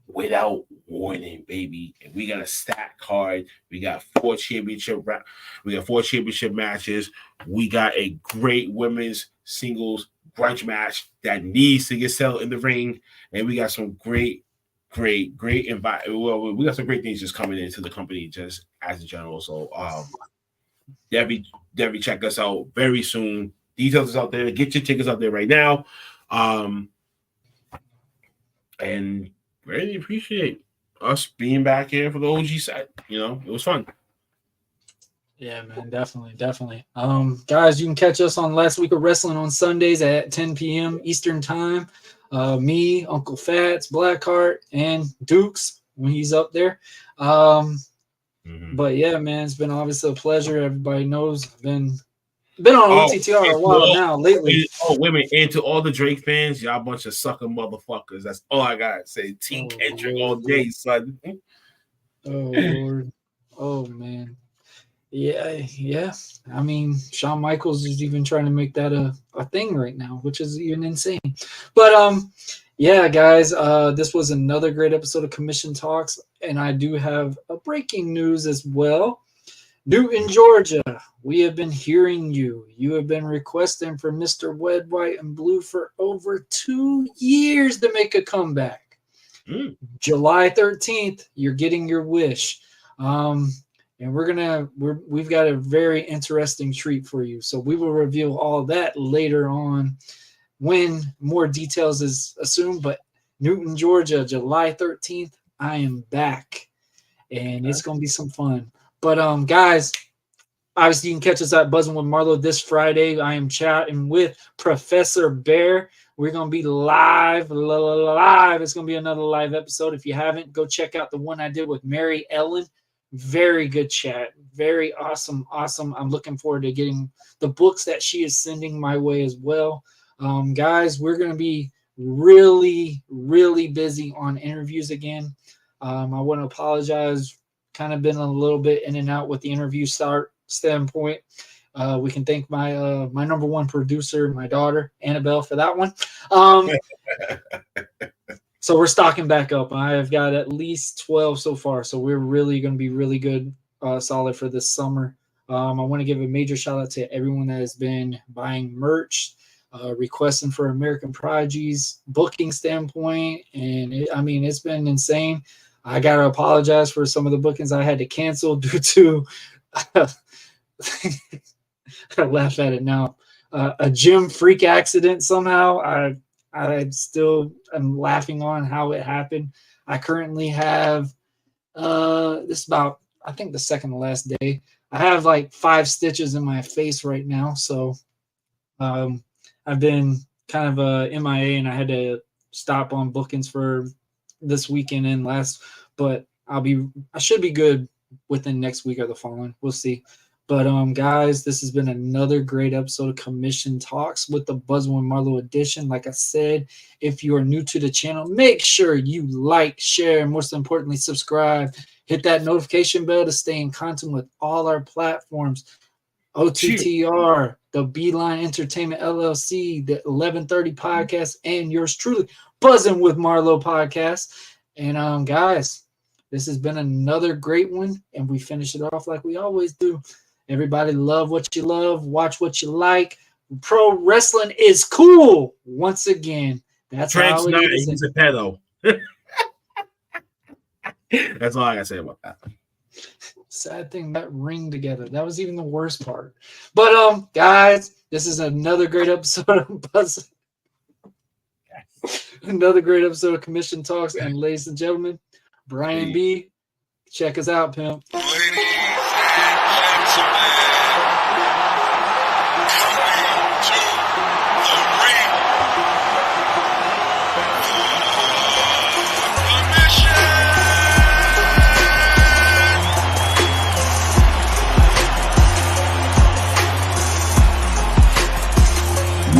Without warning, baby. And we got a stacked card. We got 4 championship matches. We got a great women's singles grudge match that needs to get settled in the ring. And we got some great we got some great things just coming into the company just as a general. So definitely check us out very soon. Details is out there. Get your tickets out there right now. And really appreciate us being back here for the OG set. It was fun. Yeah, man, definitely. Guys, you can catch us on Last Week of Wrestling on Sundays at 10 p.m. Eastern Time. Me, Uncle Fats, Blackheart, and Dukes when he's up there. But yeah, man, it's been obviously a pleasure. Everybody knows I've been on OTTR a while now lately. Wait a minute. And to all the Drake fans, y'all a bunch of sucker motherfuckers. That's all I got to say. Team Kendrick all day, son. Oh, Lord. Oh, man. Yeah. I mean, Shawn Michaels is even trying to make that a thing right now, which is even insane. But yeah, guys, this was another great episode of Commission Talks, and I do have a breaking news as well. Newton, Georgia, we have been hearing you. You have been requesting for Mr. Red, White, and Blue for over 2 years to make a comeback. July 13th, you're getting your wish. And we've got a very interesting treat for you. So we will reveal all that later on when more details is assumed. But Newton, Georgia, July 13th, I am back. And it's going to be some fun. But guys, obviously you can catch us at Buzzing with Marlo this Friday. I am chatting with Professor Bear. We're going to be live. It's going to be another live episode. If you haven't, go check out the one I did with Mary Ellen. Very good chat. Very awesome. I'm looking forward to getting the books that she is sending my way as well. Guys, we're going to be really, really busy on interviews again. I want to apologize kind of been a little bit in and out with the interview standpoint. We can thank my my number one producer, my daughter Annabelle, for that one. So we're stocking back up. I've got at least 12 so far, so we're really going to be really good, solid for this summer. I want to give a major shout out to everyone that has been buying merch, requesting for American Prodigy's booking standpoint, and it's been insane. I gotta apologize for some of the bookings I had to cancel due to I laugh at it now. A gym freak accident somehow. I still am laughing on how it happened. I currently have this is about, I think, the second to last day. I have like 5 stitches in my face right now, so I've been kind of MIA, and I had to stop on bookings for this weekend and last, but I should be good within next week or the following. We'll see. But guys, this has been another great episode of Commission Talks with the Buzzing with Marlo edition. Like I said, if you are new to the channel, make sure you like, share, and most importantly, subscribe. Hit that notification bell to stay in contact with all our platforms. OTTR, the Beeline Entertainment LLC, the 1130 podcast, and yours truly, Buzzing with Marlo podcast. And guys, this has been another great one, and we finish it off like we always do. Everybody love what you love, watch what you like. Pro wrestling is cool. Once again, that's how it is. He's a pedo. That's all I gotta say about that. Sad thing, that ring together. That was even the worst part. But guys, this is another great episode of Buzz. Another great episode of Commission Talks. And ladies and gentlemen, Brian B. Check us out, pimp.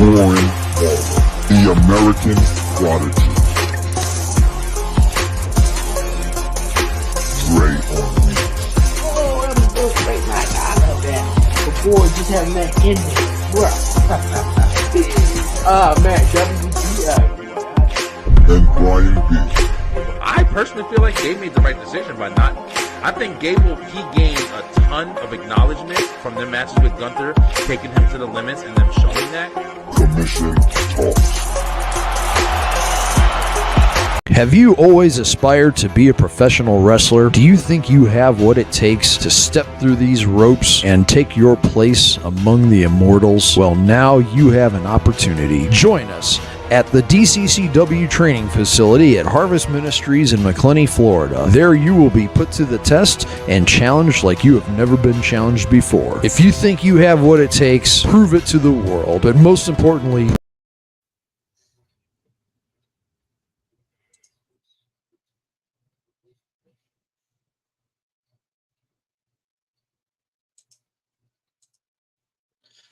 Warren Ball, the American Prodigy. Dre on me. Oh, that was so great, man. I love that. Before just having that ending, bro. Man, And Brian B. I personally feel like Gabe made the right decision by not. I think he gained a ton of acknowledgement from their matches with Gunther, taking him to the limits and them showing that. Commission Talks. Have you always aspired to be a professional wrestler? Do you think you have what it takes to step through these ropes and take your place among the immortals? Well, now you have an opportunity. Join us at the DCCW training facility at Harvest Ministries in McClenny, Florida. There you will be put to the test and challenged like you have never been challenged before. If you think you have what it takes, prove it to the world. But most importantly,